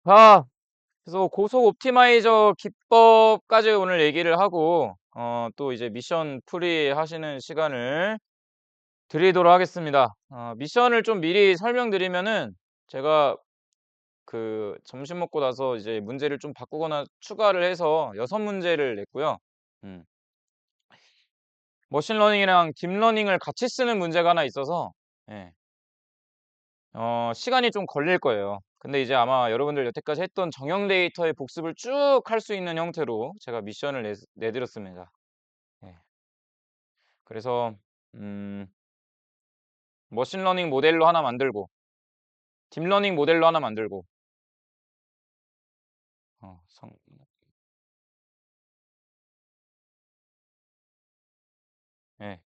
아, 그래서 고속 옵티마이저 기법까지 오늘 얘기를 하고, 또 이제 미션 풀이 하시는 시간을 드리도록 하겠습니다. 미션을 좀 미리 설명드리면은 제가 그 점심 먹고 나서 이제 문제를 좀 바꾸거나 추가를 해서 6문제를 냈고요. 음. 머신러닝이랑 딥러닝을 같이 쓰는 문제가 하나 있어서, 예. 시간이 좀 걸릴 거예요. 근데 이제 아마 여러분들 여태까지 했던 정형 데이터의 복습을 쭉 할 수 있는 형태로 제가 미션을 내드렸습니다. 예. 그래서, 음, 머신러닝 모델로 하나 만들고, 딥러닝 모델로 하나 만들고, 어, 성, 예.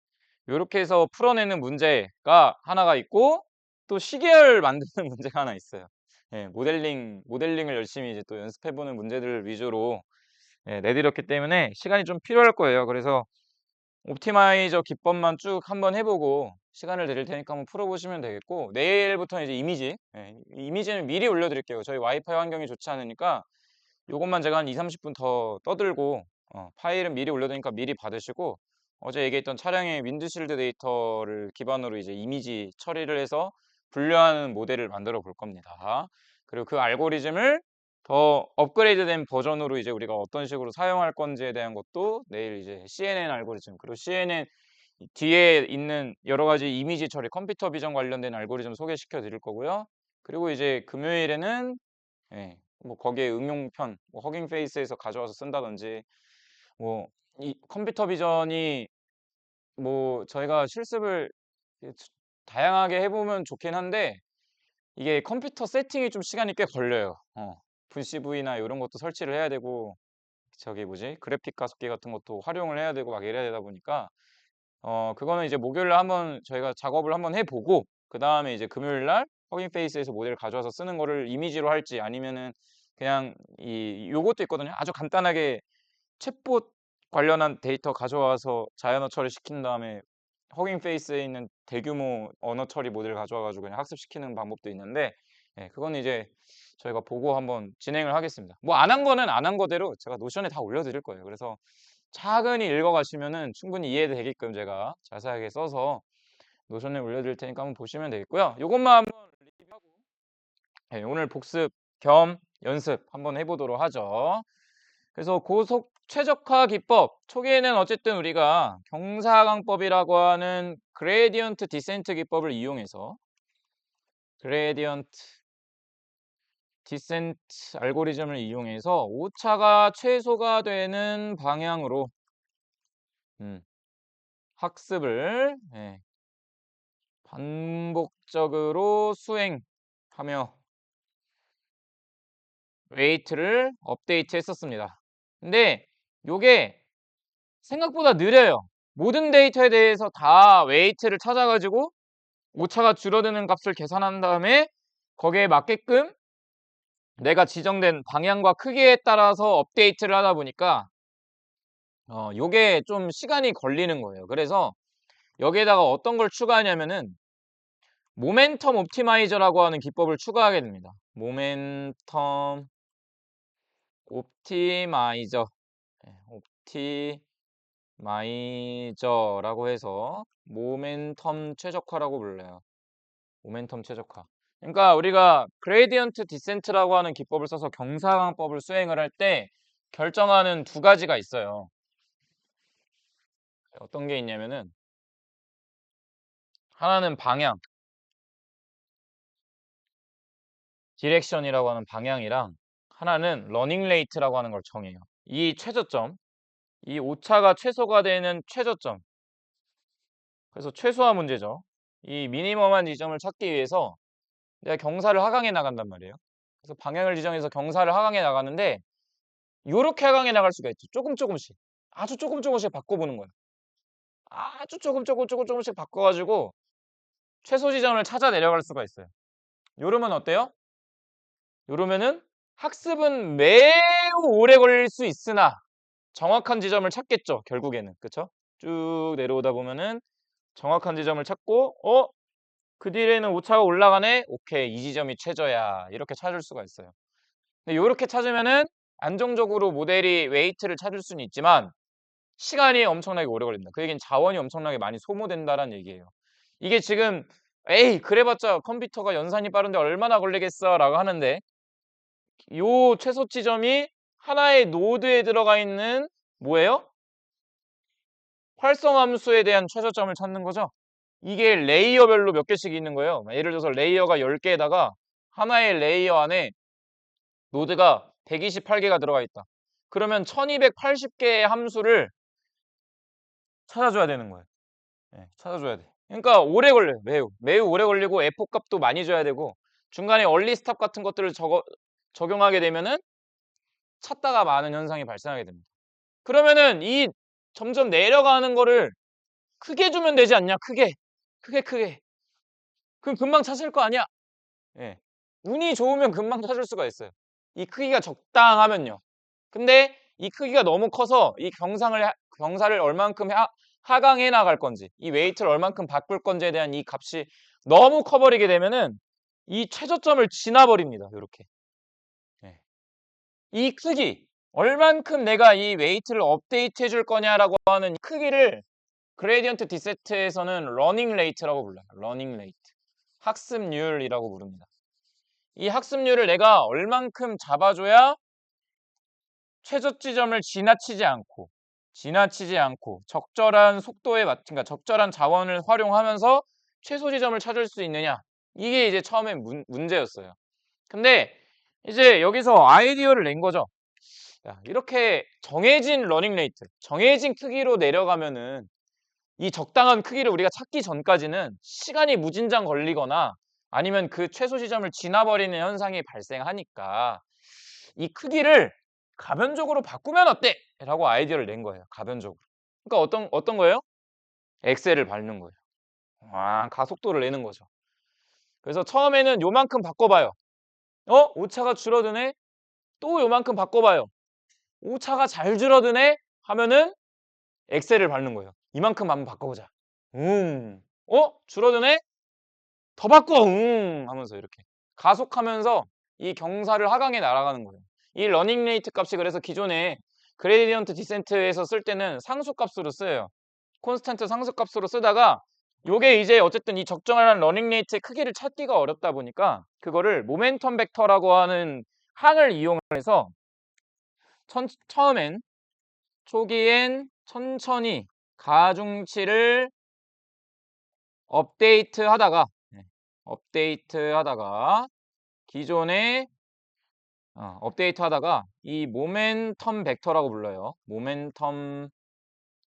요렇게 해서 풀어내는 문제가 하나가 있고, 또 시계열 만드는 문제가 하나 있어요. 예, 모델링을 열심히 이제 또 연습해보는 문제들 위주로 예, 내드렸기 때문에 시간이 좀 필요할 거예요. 그래서 옵티마이저 기법만 쭉 한번 해보고 시간을 드릴 테니까 한번 풀어보시면 되겠고, 내일부터는 이제 이미지, 예, 이미지는 미리 올려드릴게요. 저희 와이파이 환경이 좋지 않으니까 요것만 제가 한 2-30분 더 떠들고, 파일은 미리 올려두니까 미리 받으시고, 어제 얘기했던 차량의 윈드실드 데이터를 기반으로 이제 이미지 처리를 해서 분류하는 모델을 만들어 볼 겁니다. 그리고 그 알고리즘을 더 업그레이드된 버전으로 이제 우리가 어떤 식으로 사용할 건지에 대한 것도 내일 이제 CNN 알고리즘, 그리고 CNN 뒤에 있는 여러 가지 이미지 처리, 컴퓨터 비전 관련된 알고리즘 소개시켜 드릴 거고요. 그리고 이제 금요일에는, 예, 뭐 거기에 응용편, 뭐 허깅 페이스에서 가져와서 쓴다든지, 뭐 이 컴퓨터 비전이 뭐 저희가 실습을 다양하게 해보면 좋긴 한데, 이게 컴퓨터 세팅이 좀 시간이 꽤 걸려요. VCV나 이런 것도 설치를 해야 되고, 저기 뭐지, 그래픽 가속기 같은 것도 활용을 해야 되고 막 이래야 되다 보니까, 그거는 이제 목요일 날 한번 저희가 작업을 한번 해보고, 그 다음에 이제 금요일 날 허깅 페이스에서 모델 가져와서 쓰는 거를 이미지로 할지, 아니면은 그냥 요것도 있거든요. 아주 간단하게 챗봇 관련한 데이터 가져와서 자연어 처리 시킨 다음에 허깅 페이스에 있는 대규모 언어 처리 모델 가져와 가지고 그냥 학습시키는 방법도 있는데, 예, 그거는 이제 저희가 보고 한번 진행을 하겠습니다. 뭐 안 한 거는 안 한 거대로 제가 노션에 다 올려드릴 거예요. 그래서 차근히 읽어가시면은 충분히 이해되게끔 제가 자세하게 써서 노션에 올려드릴 테니까 한번 보시면 되겠고요. 요것만 한번 리뷰하고, 예, 오늘 복습 겸 연습 한번 해보도록 하죠. 그래서 고속 최적화 기법, 초기에는 어쨌든 우리가 경사강법이라고 하는 그레디언트 디센트 기법을 이용해서 그레디언트 디센트 알고리즘을 이용해서 오차가 최소가 되는 방향으로 음, 학습을, 예, 반복적으로 수행하며 웨이트를 업데이트 했었습니다. 근데 요게 생각보다 느려요. 모든 데이터에 대해서 다 웨이트를 찾아가지고 오차가 줄어드는 값을 계산한 다음에 거기에 맞게끔 내가 지정된 방향과 크기에 따라서 업데이트를 하다 보니까 요게 좀 시간이 걸리는 거예요. 그래서 여기에다가 어떤 걸 추가하냐면은 모멘텀 옵티마이저라고 하는 기법을 추가하게 됩니다. 모멘텀 옵티마이저, 옵티마이저라고 해서 모멘텀 최적화라고 불러요. 모멘텀 최적화. 그러니까 우리가 그레디언트 디센트라고 하는 기법을 써서 경사강법을 수행을 할 때 결정하는 두 가지가 있어요. 어떤 게 있냐면은, 하나는 방향, 디렉션이라고 하는 방향이랑, 하나는 러닝 레이트라고 하는 걸 정해요. 이 최저점, 이 오차가 최소가 되는 최저점, 그래서 최소화 문제죠. 이 미니멈한 지점을 찾기 위해서 내가 경사를 하강해 나간단 말이에요. 그래서 방향을 지정해서 경사를 하강해 나가는데, 요렇게 하강해 나갈 수가 있죠. 조금씩. 아주 조금씩 바꿔보는 거예요. 아주 조금씩 바꿔가지고 최소 지점을 찾아 내려갈 수가 있어요. 요러면 어때요? 요러면은 학습은 매우 오래 걸릴 수 있으나 정확한 지점을 찾겠죠, 결국에는. 그쵸? 쭉 내려오다 보면은 정확한 지점을 찾고, 그 뒤에는 오차가 올라가네? 오케이, 이 지점이 최저야. 이렇게 찾을 수가 있어요. 근데 요렇게 찾으면은 안정적으로 모델이 웨이트를 찾을 수는 있지만 시간이 엄청나게 오래 걸립니다. 그 얘기는 자원이 엄청나게 많이 소모된다라는 얘기예요. 이게 지금 "에이 그래 봤자 컴퓨터가 연산이 빠른데 얼마나 걸리겠어."라고 하는데 요 최소 지점이 하나의 노드에 들어가 있는 뭐예요? 활성 함수에 대한 최저점을 찾는 거죠. 이게 레이어별로 몇 개씩 있는 거예요. 예를 들어서 레이어가 10 개에다가 하나의 레이어 안에 노드가 128 개가 들어가 있다. 그러면 1280 개의 함수를 찾아줘야 되는 거예요. 예, 찾아줘야 돼. 그러니까 오래 걸려요. 매우 오래 걸리고 에포 값도 많이 줘야 되고 중간에 얼리 스탑 같은 것들을 적용하게 되면은 찾다가 많은 현상이 발생하게 됩니다. 그러면은 이 점점 내려가는 거를 크게 주면 되지 않냐? 크게. 크게. 그럼 금방 찾을 거 아니야? 예. 운이 좋으면 금방 찾을 수가 있어요. 이 크기가 적당하면요. 근데 이 크기가 너무 커서 이 경사를 얼만큼 하강해 나갈 건지 이 웨이트를 얼만큼 바꿀 건지에 대한 이 값이 너무 커 버리게 되면은 이 최저점을 지나 버립니다. 요렇게. 예. 이 크기 얼만큼 내가 이 웨이트를 업데이트해 줄 거냐라고 하는 크기를 그레디언트 디센트에서는 러닝 레이트라고 불러요. 러닝 레이트. 학습률이라고 부릅니다. 이 학습률을 내가 얼만큼 잡아줘야 최저 지점을 지나치지 않고 적절한 속도에 그러니까 적절한 자원을 활용하면서 최소 지점을 찾을 수 있느냐. 이게 이제 처음에 문제였어요. 근데 이제 여기서 아이디어를 낸 거죠. 야, 이렇게 정해진 러닝 레이트, 정해진 크기로 내려가면은 이 적당한 크기를 우리가 찾기 전까지는 시간이 무진장 걸리거나 아니면 그 최소 지점을 지나버리는 현상이 발생하니까 이 크기를 가변적으로 바꾸면 어때? 라고 아이디어를 낸 거예요. 가변적으로. 그러니까 어떤 거예요? 엑셀을 밟는 거예요. 가속도를 내는 거죠. 그래서 처음에는 요만큼 바꿔봐요. 오차가 줄어드네? 또 요만큼 바꿔봐요. 오차가 잘 줄어드네? 하면은 엑셀을 밟는 거예요. 이만큼 한번 바꿔보자. 줄어드네? 더 바꿔! 하면서 이렇게. 가속하면서 이 경사를 하강해 날아가는 거예요. 이 러닝 레이트 값이 그래서 기존에 그레디언트 디센트에서 쓸 때는 상수값으로 쓰여요. 콘스탄트 상수값으로 쓰다가 요게 이제 어쨌든 이 적정한 러닝 레이트의 크기를 찾기가 어렵다 보니까 그거를 모멘텀 벡터라고 하는 항을 이용해서 처음엔 초기엔 천천히 가중치를 업데이트하다가 기존에 업데이트하다가 이 모멘텀 벡터라고 불러요. 모멘텀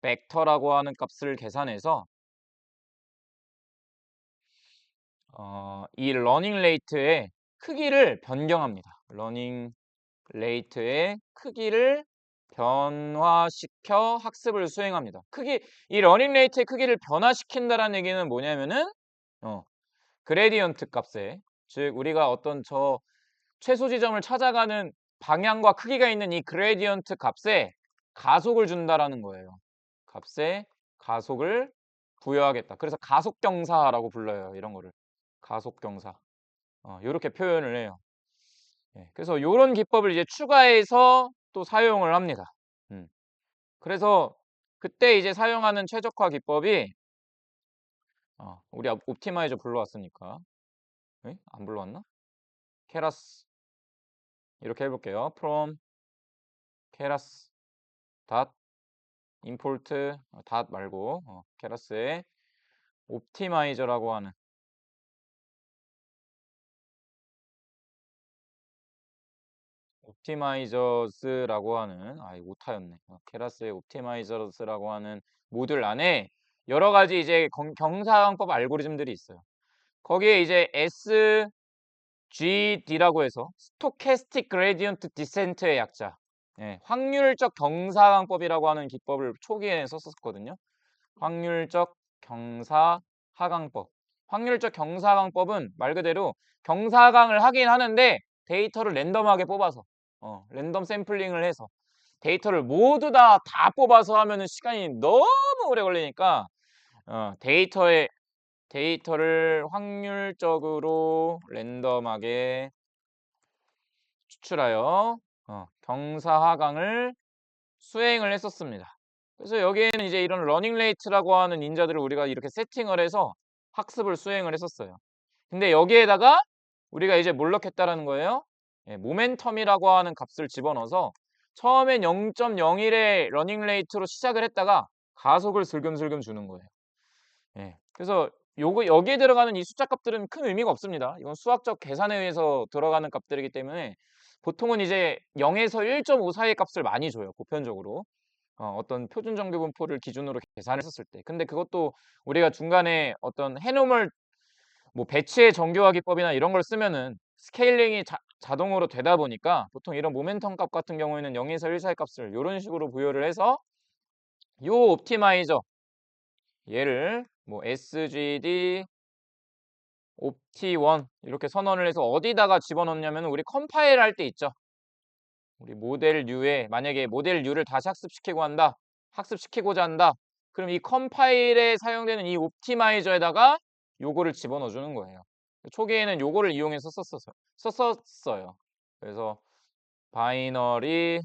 벡터라고 하는 값을 계산해서 이 러닝 레이트의 크기를 변경합니다. 러닝 레이트의 크기를 변화시켜 학습을 수행합니다. 이 러닝 레이트의 크기를 변화시킨다라는 얘기는 뭐냐면은 그레디언트 값에 즉 우리가 어떤 최소 지점을 찾아가는 방향과 크기가 있는 이 그레디언트 값에 가속을 준다라는 거예요. 값에 가속을 부여하겠다. 그래서 가속경사라고 불러요. 이런 거를. 가속경사. 요렇게 표현을 해요. 그래서 요런 기법을 이제 추가해서 또 사용을 합니다. 그래서 그때 이제 사용하는 최적화 기법이 우리 옵티마이저 불러왔으니까 안 불러왔나? 케라스 이렇게 해볼게요. from keras dot import dot 말고 케라스의 옵티마이저라고 하는 옵티마이저스라고 하는 이거 오타였네. 케라스의 옵티마이저스라고 하는 모듈 안에 여러 가지 이제 경사광법 알고리즘들이 있어요. 거기에 이제 SGD라고 해서 스토캐스틱 그레디언트 디센트의 약자. 확률적 경사광법이라고 하는 기법을 초기에 썼었거든요. 확률적 경사 하강법. 확률적 경사강법은 말 그대로 경사강을 하긴 하는데 데이터를 랜덤하게 뽑아서 랜덤 샘플링을 해서 데이터를 모두 다 뽑아서 하면은 시간이 너무 오래 걸리니까 데이터를 확률적으로 랜덤하게 추출하여 경사하강을 수행을 했었습니다. 그래서 여기에는 이제 이런 러닝 레이트라고 하는 인자들을 우리가 이렇게 세팅을 해서 학습을 수행을 했었어요. 근데 여기에다가 우리가 이제 뭘 넣겠다라는 거예요? 예, 모멘텀이라고 하는 값을 집어넣어서 처음엔 0.01의 러닝 레이트로 시작을 했다가 가속을 슬금슬금 주는 거예요. 예. 그래서 요거 여기에 들어가는 이 숫자 값들은 큰 의미가 없습니다. 이건 수학적 계산에 의해서 들어가는 값들이기 때문에 보통은 이제 0에서 1.5 사이의 값을 많이 줘요, 보편적으로. 어떤 표준 정규분포를 기준으로 계산을 했었을 때. 근데 그것도 우리가 중간에 어떤 해노멀 뭐 배치의 정교화기법이나 이런 걸 쓰면은 스케일링이 자동으로 되다 보니까 보통 이런 모멘텀 값 같은 경우에는 0에서 1 사이 값을 요런 식으로 부여를 해서 요 옵티마이저 얘를 뭐 SGD 옵티1 이렇게 선언을 해서 어디다가 집어넣냐면 우리 컴파일 할 때 있죠. 우리 모델 U에 만약에 모델 U를 다시 학습시키고자 한다. 그럼 이 컴파일에 사용되는 이 옵티마이저에다가 요거를 집어넣어 주는 거예요. 초기에는 요거를 이용해서 썼었어요. 그래서 바이너리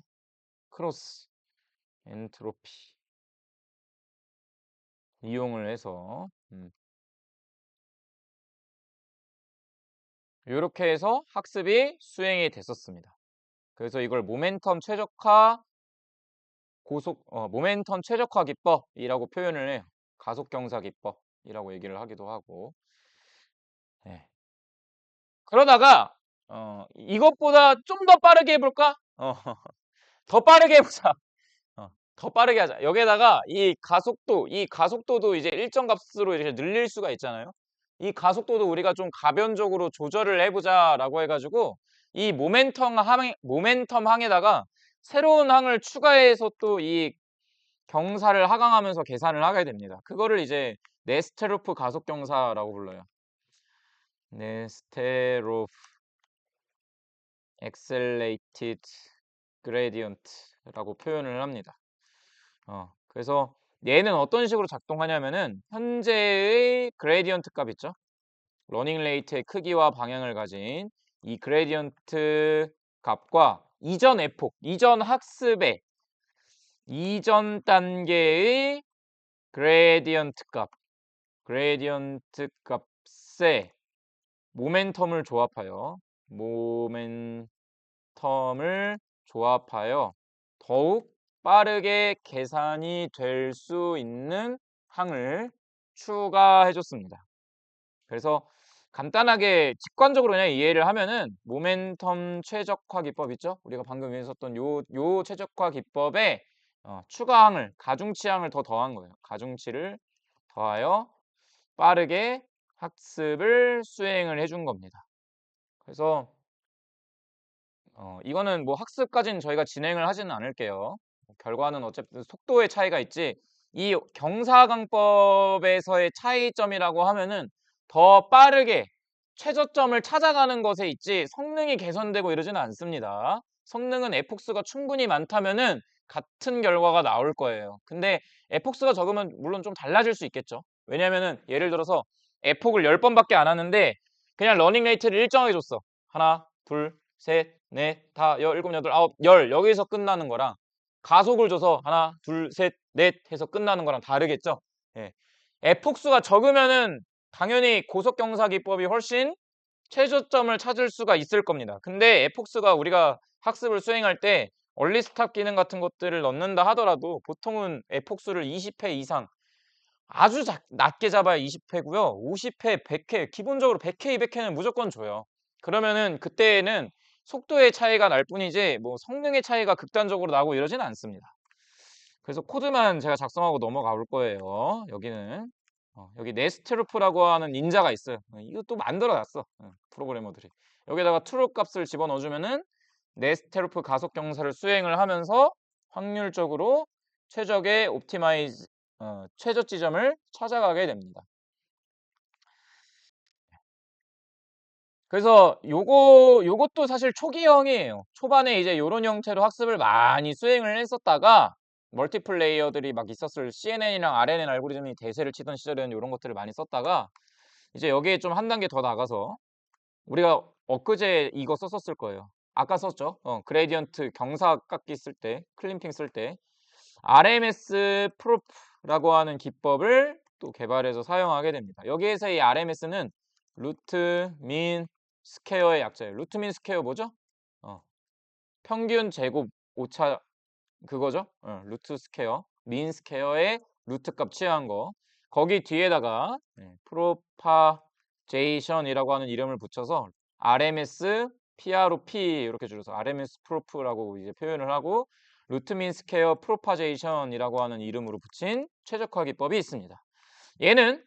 크로스 엔트로피 이용을 해서 요렇게 해서 학습이 수행이 됐었습니다. 그래서 이걸 모멘텀 최적화 기법이라고 표현을 해요. 가속 경사 기법이라고 얘기를 하기도 하고. 예. 그러다가 이것보다 좀 더 빠르게 해 볼까? 더 빠르게 해 보자. 더 빠르게 하자. 여기에다가 이 가속도도 이제 일정 값으로 이렇게 늘릴 수가 있잖아요. 이 가속도도 우리가 좀 가변적으로 조절을 해 보자라고 해 가지고 이 모멘텀 항에다가 새로운 항을 추가해서 또 이 경사를 하강하면서 계산을 하게 됩니다. 그거를 이제 네스테로프 가속 경사라고 불러요. 네스테로프 accelerated gradient라고 표현을 합니다. 그래서 얘는 어떤 식으로 작동하냐면은 현재의 그레디언트 값 있죠? 러닝 레이트의 크기와 방향을 가진 이 그레디언트 값과 이전 에폭, 이전 학습의 이전 단계의 그레디언트 값에 모멘텀을 조합하여 더욱 빠르게 계산이 될 수 있는 항을 추가해 줬습니다. 그래서 간단하게 직관적으로 그냥 이해를 하면은 모멘텀 최적화 기법 있죠? 우리가 방금 했었던 요 최적화 기법에 추가 항을 가중치 항을 더 더한 거예요. 가중치를 더하여 빠르게 학습을 수행을 해준 겁니다. 그래서 이거는 뭐 학습까지는 저희가 진행을 하지는 않을게요. 결과는 어쨌든 속도의 차이가 있지 이 경사강법에서의 차이점이라고 하면은 더 빠르게 최저점을 찾아가는 것에 있지 성능이 개선되고 이러지는 않습니다. 성능은 에폭스가 충분히 많다면은 같은 결과가 나올 거예요. 근데 에폭스가 적으면 물론 좀 달라질 수 있겠죠. 왜냐면은 예를 들어서 에폭을 10번밖에 안 하는데 그냥 러닝 레이트를 일정하게 줬어. 하나, 둘, 셋, 넷, 다, 일곱, 여덟, 아홉, 열 여기서 끝나는 거랑 가속을 줘서 하나, 둘, 셋, 넷 해서 끝나는 거랑 다르겠죠. 예. F폭수가 적으면은 당연히 고속경사 기법이 훨씬 최저점을 찾을 수가 있을 겁니다. 근데 F폭수가 우리가 학습을 수행할 때 얼리 스탑 기능 같은 것들을 넣는다 하더라도 보통은 F폭수를 20회 이상 아주 낮게 잡아야 20회고요. 50회, 100회, 기본적으로 100회, 200회는 무조건 줘요. 그러면은 그때는 속도의 차이가 날 뿐이지 뭐 성능의 차이가 극단적으로 나고 이러지는 않습니다. 그래서 코드만 제가 작성하고 넘어가 볼 거예요. 여기는 여기 네스트루프라고 하는 인자가 있어요. 이것도 만들어 놨어. 프로그래머들이. 여기다가 트루 값을 집어넣어 주면은 네스테루프 가속 경사를 수행을 하면서 확률적으로 최적의 최저 지점을 찾아가게 됩니다. 그래서 요것도 사실 초기형이에요. 초반에 이제 요런 형태로 학습을 많이 수행을 했었다가 멀티플 레이어들이 막 있었을 CNN이랑 RNN 알고리즘이 대세를 치던 시절에는 요런 것들을 많이 썼다가 이제 여기에 좀 한 단계 더 나가서 우리가 엊그제 이거 썼었을 거예요. 아까 썼죠. 그레디언트 경사깎기 쓸 때, 클림핑 쓸 때 RMS 프로프라고 하는 기법을 또 개발해서 사용하게 됩니다. 여기에서 이 RMS는 루트 민 스퀘어의 약자예요. 루트 민 스퀘어 뭐죠? 평균 제곱 오차 그거죠. 루트 스퀘어, 민 스퀘어의 루트 값 취한 거. 거기 뒤에다가 프로파제이션이라고 하는 이름을 붙여서 RMS PROP 이렇게 줄여서 RMS 프로프라고 이제 표현을 하고 루트 민 스퀘어 프로파제이션이라고 하는 이름으로 붙인 최적화 기법이 있습니다. 얘는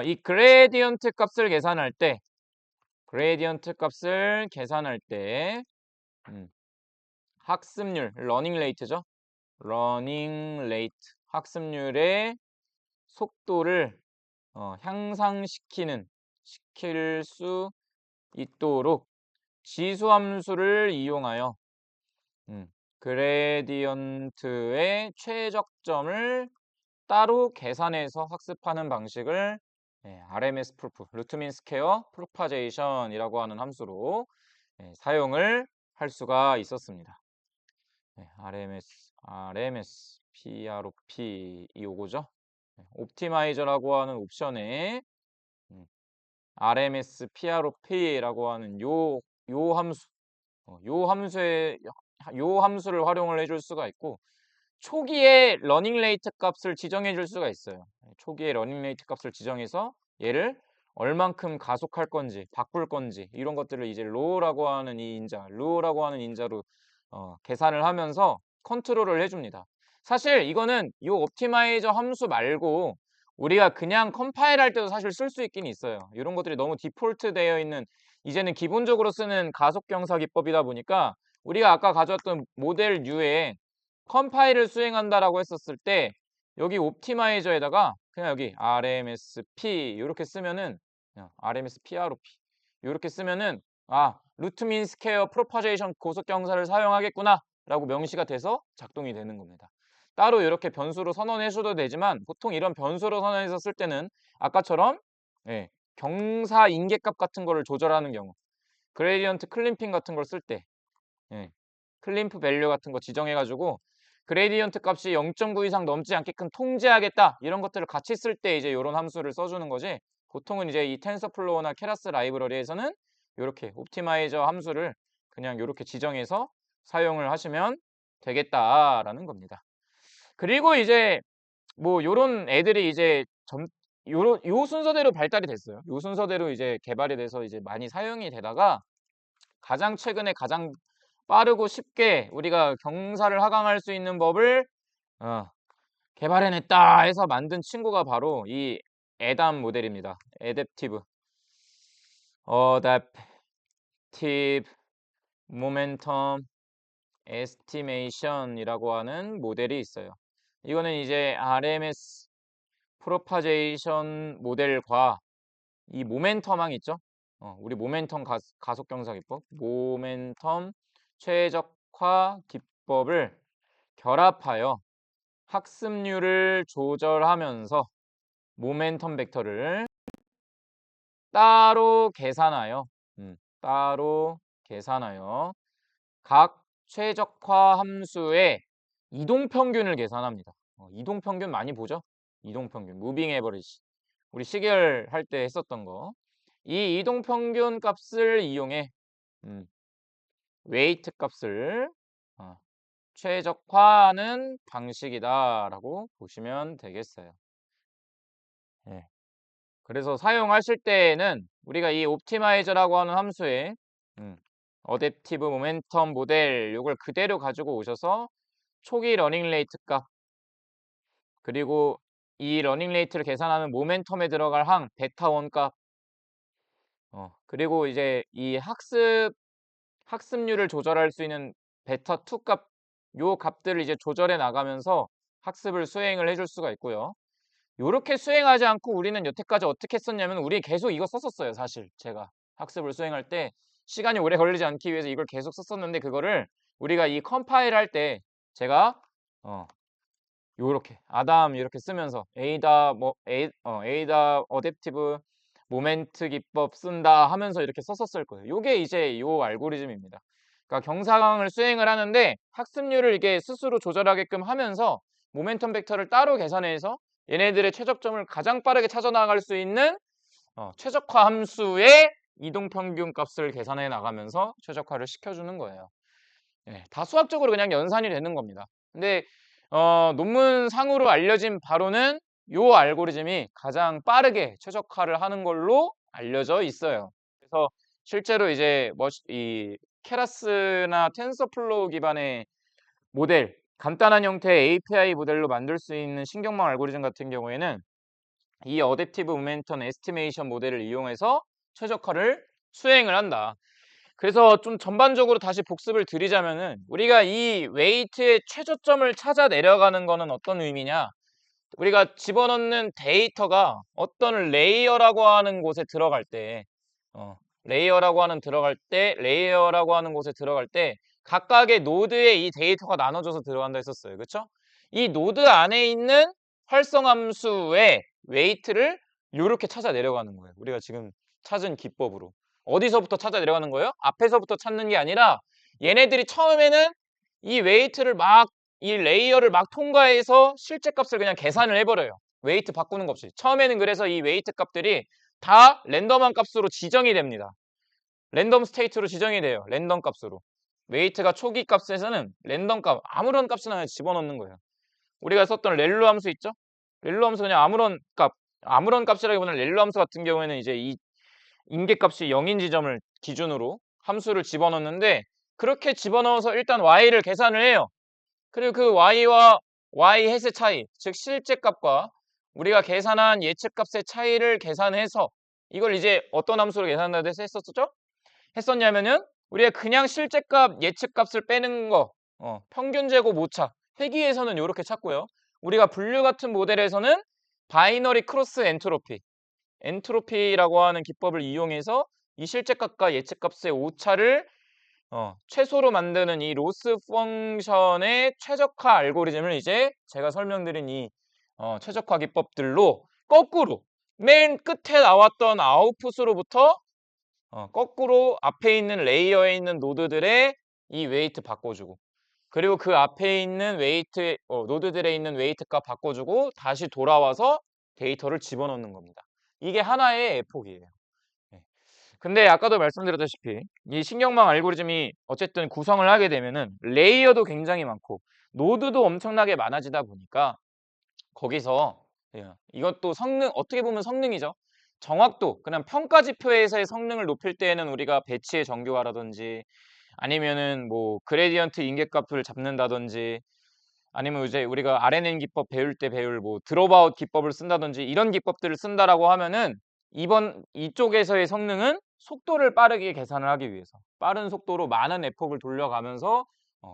이 그레디언트 값을 계산할 때 학습률, 러닝 레이트죠. 러닝 레이트, 학습률의 속도를 시킬 수 있도록 지수함수를 이용하여 그레디언트의 최적점을 따로 계산해서 학습하는 방식을 RMS 프로프, 루트민 스퀘어 프로파제이션이라고 하는 함수로 사용을 할 수가 있었습니다. RMS, PROP 이 요거죠. 옵티마이저라고 하는 옵션에 RMS, PROP라고 하는 요 함수, 요 함수를 활용을 해줄 수가 있고 초기에 러닝 레이트 값을 지정해 줄 수가 있어요. 초기에 러닝 레이트 값을 지정해서 얘를 얼만큼 가속할 건지 바꿀 건지 이런 것들을 이제 로우라고 하는 인자로 계산을 하면서 컨트롤을 해줍니다. 사실 이거는 이 옵티마이저 함수 말고 우리가 그냥 컴파일할 때도 사실 쓸 수 있긴 있어요. 이런 것들이 너무 디폴트 되어 있는 이제는 기본적으로 쓰는 가속 경사 기법이다 보니까 우리가 아까 가져왔던 모델 U에 컴파일을 수행한다라고 했었을 때 여기 옵티마이저에다가 그냥 여기 RMSP 이렇게 쓰면은 그냥 RMSPROP 이렇게 쓰면은 루트민 스퀘어 프로파제이션 고속 경사를 사용하겠구나 라고 명시가 돼서 작동이 되는 겁니다. 따로 이렇게 변수로 선언해 줘도 되지만 보통 이런 변수로 선언해서 쓸 때는 아까처럼 경사 인계값 같은 거를 조절하는 경우 그레디언트 클림핑 같은 걸 쓸 때 클림프 밸류 같은 거 지정해 가지고 그레디언트 값이 0.9 이상 넘지 않게끔 통제하겠다 이런 것들을 같이 쓸 때 이제 이런 함수를 써주는 거지 보통은 이제 이 텐서플로우나 케라스 라이브러리에서는 이렇게 옵티마이저 함수를 그냥 이렇게 지정해서 사용을 하시면 되겠다라는 겁니다. 그리고 이제 뭐 요런 애들이 이제 요 순서대로 발달이 됐어요. 요 순서대로 이제 개발이 돼서 이제 많이 사용이 되다가 가장 최근에 가장 빠르고 쉽게 우리가 경사를 하강할 수 있는 법을 개발해냈다 해서 만든 친구가 바로 이 애담 모델입니다. Adaptive Momentum Estimation이라고 하는 모델이 있어요. 이거는 이제 RMS 프로파제이션 모델과 이 모멘텀항 있죠? 우리 모멘텀 가속 경사 기법, 모멘텀 최적화 기법을 결합하여 학습률을 조절하면서 모멘텀 벡터를 따로 계산하여 각 최적화 함수의 이동평균을 계산합니다. 이동평균 많이 보죠? 이동평균, 무빙 에버리지. 우리 시계열 할 때 했었던 거. 이 이동평균 값을 이용해 웨이트 값을 최적화하는 방식이다라고 보시면 되겠어요. 그래서 사용하실 때에는 우리가 이 옵티마이저라고 하는 함수에 어댑티브 모멘텀 모델 이걸 그대로 가지고 오셔서 초기 러닝 레이트 값 그리고 이 러닝 레이트를 계산하는 모멘텀에 들어갈 항 베타 1 값 그리고 이제 이 학습률을 조절할 수 있는 베타 2 값 요 값들을 이제 조절해 나가면서 학습을 수행을 해줄 수가 있고요. 요렇게 수행하지 않고 우리는 여태까지 어떻게 했었냐면 우리 계속 이거 썼었어요. 사실 제가 학습을 수행할 때 시간이 오래 걸리지 않기 위해서 이걸 계속 썼었는데 그거를 우리가 이 컴파일 할 때 제가 요렇게 아담 이렇게 쓰면서 에이다 어댑티브 모멘트 기법 쓴다 하면서 이렇게 썼었을 거예요. 요게 이제 요 알고리즘입니다. 그러니까 경상을 수행을 하는데 학습률을 이게 스스로 조절하게끔 하면서 모멘텀 벡터를 따로 계산해서 얘네들의 최적점을 가장 빠르게 찾아 나갈 수 있는 최적화 함수의 이동 평균 값을 계산해 나가면서 최적화를 시켜주는 거예요. 예, 다 수학적으로 그냥 연산이 되는 겁니다. 근데 논문상으로 알려진 바로는 요 알고리즘이 가장 빠르게 최적화를 하는 걸로 알려져 있어요. 그래서 실제로 이제 이 케라스나 텐서플로우 기반의 모델, 간단한 형태의 API 모델로 만들 수 있는 신경망 알고리즘 같은 경우에는 이 어댑티브 모멘텀 에스티메이션 모델을 이용해서 최적화를 수행을 한다. 그래서 좀 전반적으로 다시 복습을 드리자면은 우리가 이 웨이트의 최저점을 찾아 내려가는 거는 어떤 의미냐? 우리가 집어넣는 데이터가 어떤 레이어라고 하는 곳에 들어갈 때, 레이어라고 하는 곳에 들어갈 때 각각의 노드에 이 데이터가 나눠져서 들어간다 했었어요. 그렇죠? 이 노드 안에 있는 활성함수의 웨이트를 이렇게 찾아 내려가는 거예요. 우리가 지금 찾은 기법으로. 어디서부터 찾아 내려가는 거예요? 앞에서부터 찾는 게 아니라 얘네들이 처음에는 이 웨이트를 이 레이어를 막 통과해서 실제 값을 그냥 계산을 해버려요. 웨이트 바꾸는 것 없이. 처음에는 그래서 이 웨이트 값들이 다 랜덤한 값으로 지정이 됩니다. 랜덤 스테이트로 지정이 돼요. 랜덤 값으로. 웨이트가 초기 값에서는 랜덤 값, 아무런 값이나 그냥 집어넣는 거예요. 우리가 썼던 렐로 함수 있죠? 렐로 함수 그냥 아무런 값이라기보다는 렐로 함수 같은 경우에는 이제 이 임계값이 0인 지점을 기준으로 함수를 집어넣는데 그렇게 집어넣어서 일단 y를 계산을 해요. 그리고 그 y와 y 햇의 차이, 즉 실제값과 우리가 계산한 예측값의 차이를 계산해서 이걸 이제 어떤 함수로 계산한다고 했었죠? 했었냐면은 우리가 그냥 실제값, 예측값을 빼는 거, 평균 제곱 오차. 회귀에서는 이렇게 찾고요. 우리가 분류 같은 모델에서는 바이너리 크로스 엔트로피라고 하는 기법을 이용해서 이 실제값과 예측값의 오차를 최소로 만드는 이 로스 펑션의 최적화 알고리즘을 이제 제가 설명드린 이 최적화 기법들로 거꾸로 맨 끝에 나왔던 아웃풋으로부터 거꾸로 앞에 있는 레이어에 있는 노드들의 이 웨이트 바꿔주고 그리고 그 앞에 있는 노드들에 있는 웨이트 값 바꿔주고 다시 돌아와서 데이터를 집어넣는 겁니다. 이게 하나의 에폭이에요. 네. 근데 아까도 말씀드렸다시피 이 신경망 알고리즘이 어쨌든 구성을 하게 되면은 레이어도 굉장히 많고 노드도 엄청나게 많아지다 보니까 거기서 이것도 어떻게 보면 성능이죠. 정확도, 그냥 평가 지표에서의 성능을 높일 때에는 우리가 배치의 정교화라든지 아니면은 뭐 그레디언트 인계값을 잡는다든지 아니면 이제 우리가 RNN 기법 배울 때 배울 뭐 드롭아웃 기법을 쓴다든지 이런 기법들을 쓴다라고 하면은 이쪽에서의 성능은 속도를 빠르게 계산을 하기 위해서 빠른 속도로 많은 에폭을 돌려가면서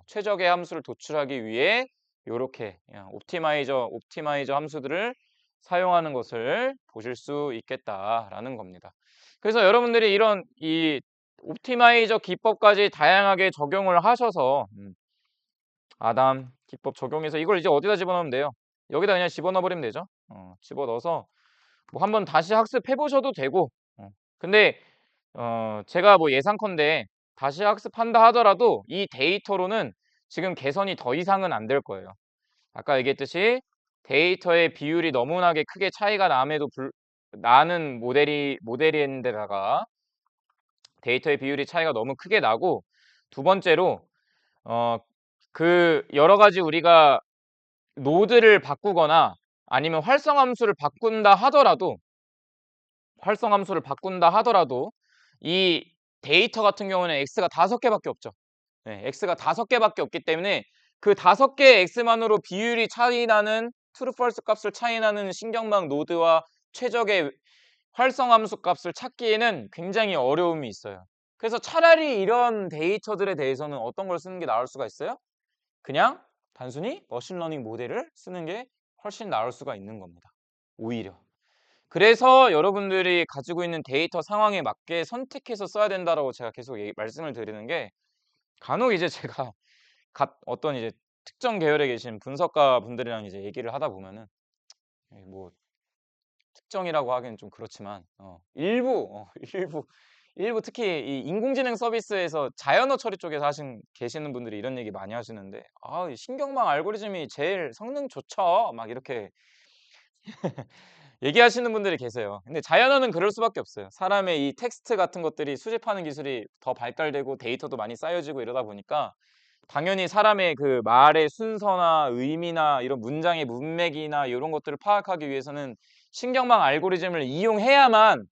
최적의 함수를 도출하기 위해 요렇게 옵티마이저 함수들을 사용하는 것을 보실 수 있겠다라는 겁니다. 그래서 여러분들이 이런 이 옵티마이저 기법까지 다양하게 적용을 하셔서 아담 기법 적용해서 이걸 이제 어디다 집어넣으면 돼요? 여기다 그냥 집어넣어 버리면 되죠. 집어넣어서 뭐 한번 다시 학습해 보셔도 되고 근데 제가 뭐 예상컨대 다시 학습한다 하더라도 이 데이터로는 지금 개선이 더 이상은 안 될 거예요. 아까 얘기했듯이 데이터의 비율이 너무나게 크게 차이가 나는 모델인데다가 데이터의 비율이 차이가 너무 크게 나고 두 번째로 여러 가지 우리가 노드를 바꾸거나 아니면 활성함수를 바꾼다 하더라도 이 데이터 같은 경우는 x가 5개밖에 없죠. 네, x가 5개밖에 없기 때문에 그 5개의 x만으로 비율이 차이 나는 true false 값을 차이 나는 신경망 노드와 최적의 활성함수 값을 찾기에는 굉장히 어려움이 있어요. 그래서 차라리 이런 데이터들에 대해서는 어떤 걸 쓰는 게 나을 수가 있어요? 그냥 단순히 머신러닝 모델을 쓰는 게 훨씬 나을 수가 있는 겁니다. 오히려. 그래서 여러분들이 가지고 있는 데이터 상황에 맞게 선택해서 써야 된다라고 제가 계속 말씀을 드리는 게 간혹 이제 제가 어떤 이제 특정 계열에 계신 분석가 분들이랑 이제 얘기를 하다 보면은 뭐 특정이라고 하기는 좀 그렇지만 일부 일부 특히 이 인공지능 서비스에서 자연어 처리 쪽에서 계시는 분들이 이런 얘기 많이 하시는데 "아 이 신경망 알고리즘이 제일 성능 좋죠." 막 이렇게 얘기하시는 분들이 계세요. 근데 자연어는 그럴 수밖에 없어요. 사람의 이 텍스트 같은 것들이 수집하는 기술이 더 발달되고 데이터도 많이 쌓여지고 이러다 보니까 당연히 사람의 그 말의 순서나 의미나 이런 문장의 문맥이나 요런 것들을 파악하기 위해서는 신경망 알고리즘을 이용해야만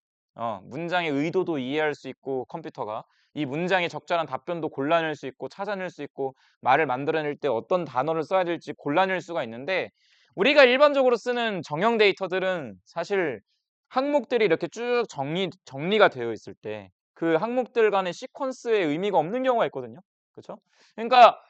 문장의 의도도 이해할 수 있고 컴퓨터가 이 문장에 적절한 답변도 골라낼 수 있고 찾아낼 수 있고 말을 만들어낼 때 어떤 단어를 써야 될지 골라낼 수가 있는데 우리가 일반적으로 쓰는 정형 데이터들은 사실 항목들이 이렇게 쭉 정리가 되어 있을 때 그 항목들 간의 시퀀스의 의미가 없는 경우가 있거든요. 그죠? 그러니까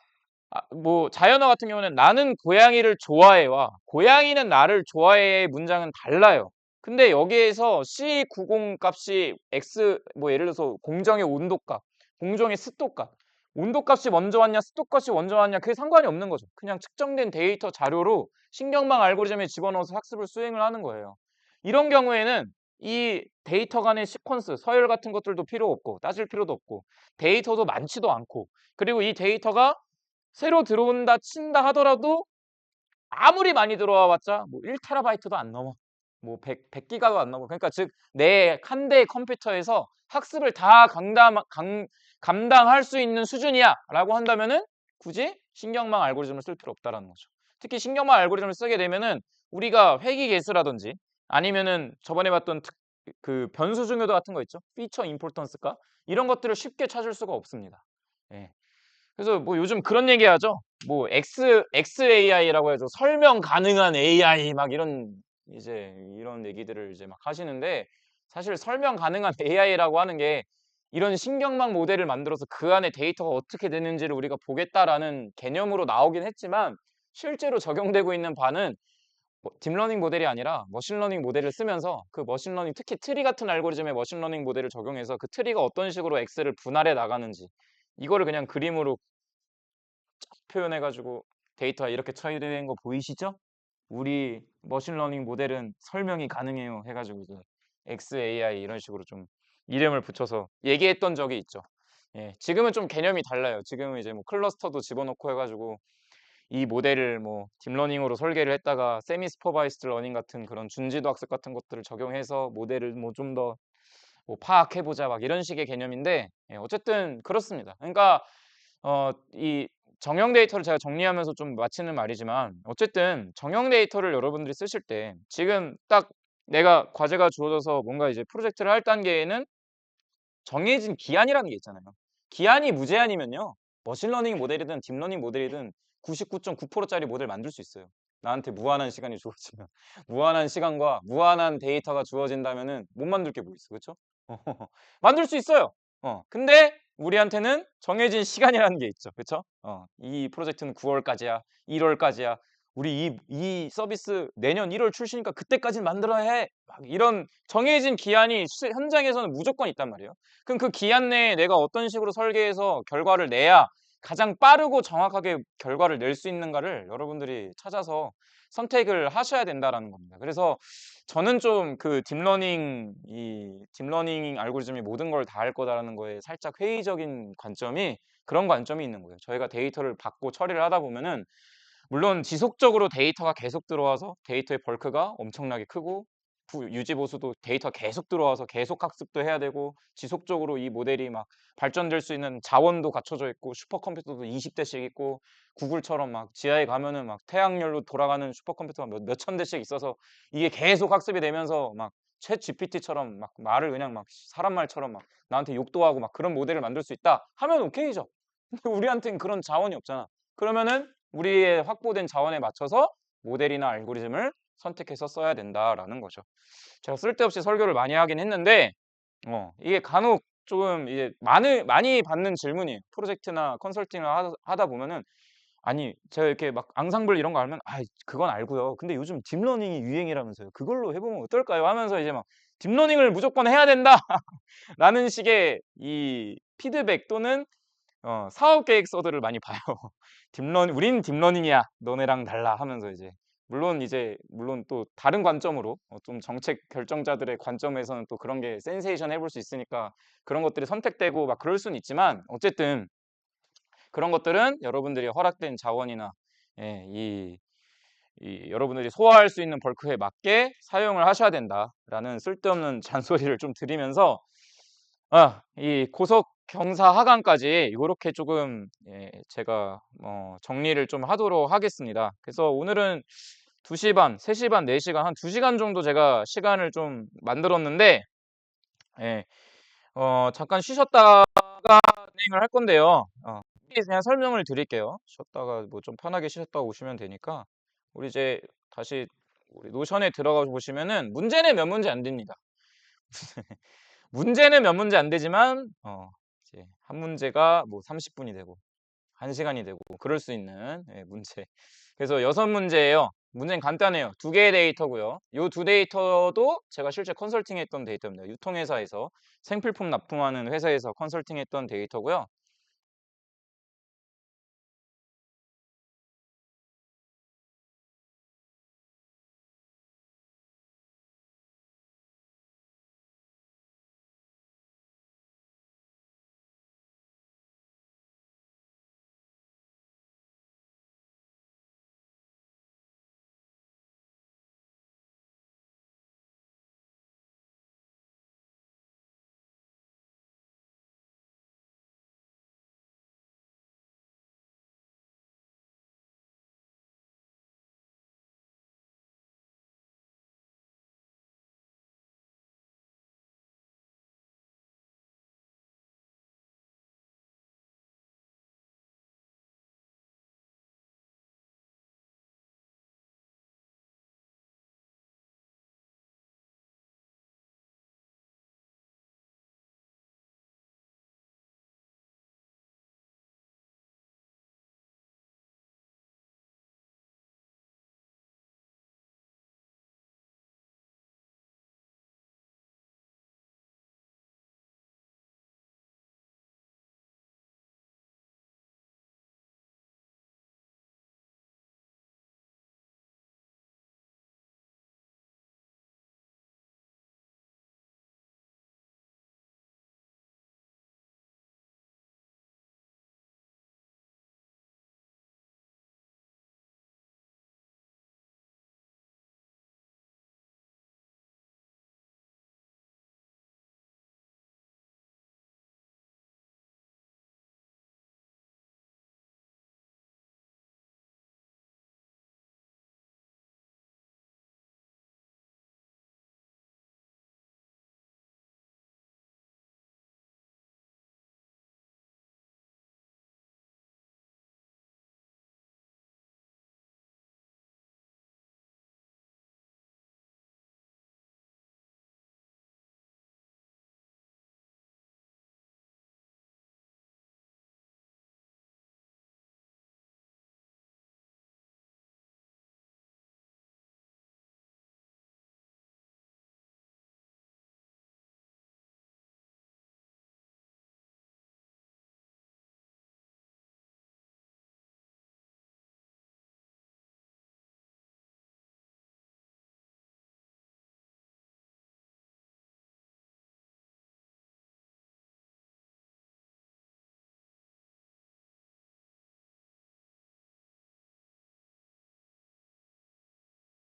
뭐 자연어 같은 경우는 "나는 고양이를 좋아해"와 "고양이는 나를 좋아해"의 문장은 달라요. 근데 여기에서 C90 값이 X 뭐 예를 들어서 공정의 온도값, 공정의 습도값, 온도값이 먼저 왔냐 습도값이 먼저 왔냐 그게 상관이 없는 거죠. 그냥 측정된 데이터 자료로 신경망 알고리즘에 집어넣어서 학습을 수행을 하는 거예요. 이런 경우에는 이 데이터 간의 시퀀스, 서열 같은 것들도 필요 없고 따질 필요도 없고 데이터도 많지도 않고 그리고 이 데이터가 새로 들어온다 친다 하더라도 아무리 많이 들어와 봤자 뭐 1 테라바이트도 안 넘어. 뭐 100 기가도 안 넘어. 그러니까 즉 내 한 대의 컴퓨터에서 학습을 다 감당할 수 있는 수준이야라고 한다면은 굳이 신경망 알고리즘을 쓸 필요 없다라는 거죠. 특히 신경망 알고리즘을 쓰게 되면은 우리가 회귀 계수라든지 아니면은 저번에 봤던 그 변수 중요도 같은 거 있죠. 피처 임포턴스가 이런 것들을 쉽게 찾을 수가 없습니다. 예. 그래서 뭐 요즘 그런 얘기하죠. 뭐 XAI라고 해서 설명 가능한 AI 막 이런 이제 이런 얘기들을 이제 막 하시는데 사실 설명 가능한 AI라고 하는 게 이런 신경망 모델을 만들어서 그 안에 데이터가 어떻게 되는지를 우리가 보겠다라는 개념으로 나오긴 했지만 실제로 적용되고 있는 바는 뭐 딥러닝 모델이 아니라 머신러닝 모델을 쓰면서 그 머신러닝 특히 트리 같은 알고리즘의 머신러닝 모델을 적용해서 그 트리가 어떤 식으로 X를 분할해 나가는지 이거를 그냥 그림으로 표현해 가지고 데이터가 이렇게 처리되는 거 보이시죠? 우리 머신러닝 모델은 설명이 가능해요 해 가지고 이제 XAI 이런 식으로 좀 이름을 붙여서 얘기했던 적이 있죠. 예. 지금은 좀 개념이 달라요. 지금은 이제 뭐 클러스터도 집어넣고 해 가지고 이 모델을 뭐 딥러닝으로 설계를 했다가 세미 슈퍼바이스드 러닝 같은 그런 준지도 학습 같은 것들을 적용해서 모델을 뭐 좀 더 뭐 파악해 보자 막 이런 식의 개념인데 예 어쨌든 그렇습니다. 그러니까 이 정형 데이터를 제가 정리하면서 좀 마치는 말이지만 어쨌든 정형 데이터를 여러분들이 쓰실 때 지금 딱 내가 과제가 주어져서 뭔가 이제 프로젝트를 할 단계에는 정해진 기한이라는 게 있잖아요. 기한이 무제한이면요. 머신러닝 모델이든 딥러닝 모델이든 99.9% 짜리 모델 만들 수 있어요. 나한테 무한한 시간이 주어지면. 무한한 시간과 무한한 데이터가 주어진다면은 못 만들 게 뭐 있어. 그쵸? 만들 수 있어요. 근데 우리한테는 정해진 시간이라는 게 있죠. 그쵸? 이 프로젝트는 9 월까지야. 1 월까지야. 우리 이 서비스 내년 1월 출시니까 그때까지는 만들어야 해. 막 이런 정해진 기한이 현장에서는 무조건 있단 말이에요. 그럼 그 기한 내에 내가 어떤 식으로 설계해서 결과를 내야 가장 빠르고 정확하게 결과를 낼 수 있는가를 여러분들이 찾아서 선택을 하셔야 된다라는 겁니다. 그래서 저는 좀 그 딥러닝 알고리즘이 모든 걸 다 할 거다라는 거에 살짝 회의적인 관점이 그런 관점이 있는 거예요. 저희가 데이터를 받고 처리를 하다 보면은 물론 지속적으로 데이터가 계속 들어와서 데이터의 벌크가 엄청나게 크고 유지 보수도 데이터가 계속 들어와서 계속 학습도 해야 되고 지속적으로 이 모델이 막 발전될 수 있는 자원도 갖춰져 있고 슈퍼컴퓨터도 20 대씩 있고 구글처럼 막 지하에 가면은 막 태양열로 돌아가는 슈퍼컴퓨터가 몇천 대씩 있어서 이게 계속 학습이 되면서 막 챗GPT처럼 막 말을 그냥 막 사람 말처럼 막 나한테 욕도 하고 막 그런 모델을 만들 수 있다 하면 오케이죠. 근데 우리한테는 그런 자원이 없잖아. 그러면은 우리의 확보된 자원에 맞춰서 모델이나 알고리즘을 선택해서 써야 된다라는 거죠. 제가 쓸데없이 설교를 많이 하긴 했는데 이게 간혹 조금 이제 많이 받는 질문이에요. 프로젝트나 컨설팅을 하다 보면은 아니 제가 이렇게 막 앙상블 이런 거 알면 "아이 그건 알고요. 근데 요즘 딥러닝이 유행이라면서요. 그걸로 해 보면 어떨까요?" 하면서 이제 막 "딥러닝을 무조건 해야 된다."라는 식의 이 피드백 또는 사업 계획서들을 많이 봐요. "딥러닝 우린 딥러닝이야. 너네랑 달라." 하면서 이제 물론 또 다른 관점으로 좀 정책 결정자들의 관점에서는 또 그런 게 센세이션 해볼 수 있으니까 그런 것들이 선택되고 막 그럴 수는 있지만 어쨌든 그런 것들은 여러분들이 허락된 자원이나 예, 여러분들이 소화할 수 있는 벌크에 맞게 사용을 하셔야 된다라는 쓸데없는 잔소리를 좀 드리면서 이 고속 경사 하강까지 요렇게 조금 예, 제가 정리를 좀 하도록 하겠습니다. 그래서 오늘은 2시 반, 3시 반, 4시간 한 2시간 정도 제가 시간을 좀 만들었는데 예, 잠깐 쉬셨다가 진행을 할 건데요. 그냥 설명을 드릴게요. 쉬었다가 뭐 좀 편하게 쉬셨다가 오시면 되니까 우리 이제 다시 우리 노션에 들어가 보시면은 문제는 몇 문제 안 됩니다. 문제는 몇 문제 안 되지만 이제 한 문제가 뭐 30분이 되고 1시간이 되고 그럴 수 있는 예, 문제. 그래서 6문제예요. 문제는 간단해요. 2개의 데이터고요. 요 2데이터도 제가 실제 컨설팅했던 데이터입니다. 유통회사에서 생필품 납품하는 회사에서 컨설팅했던 데이터고요.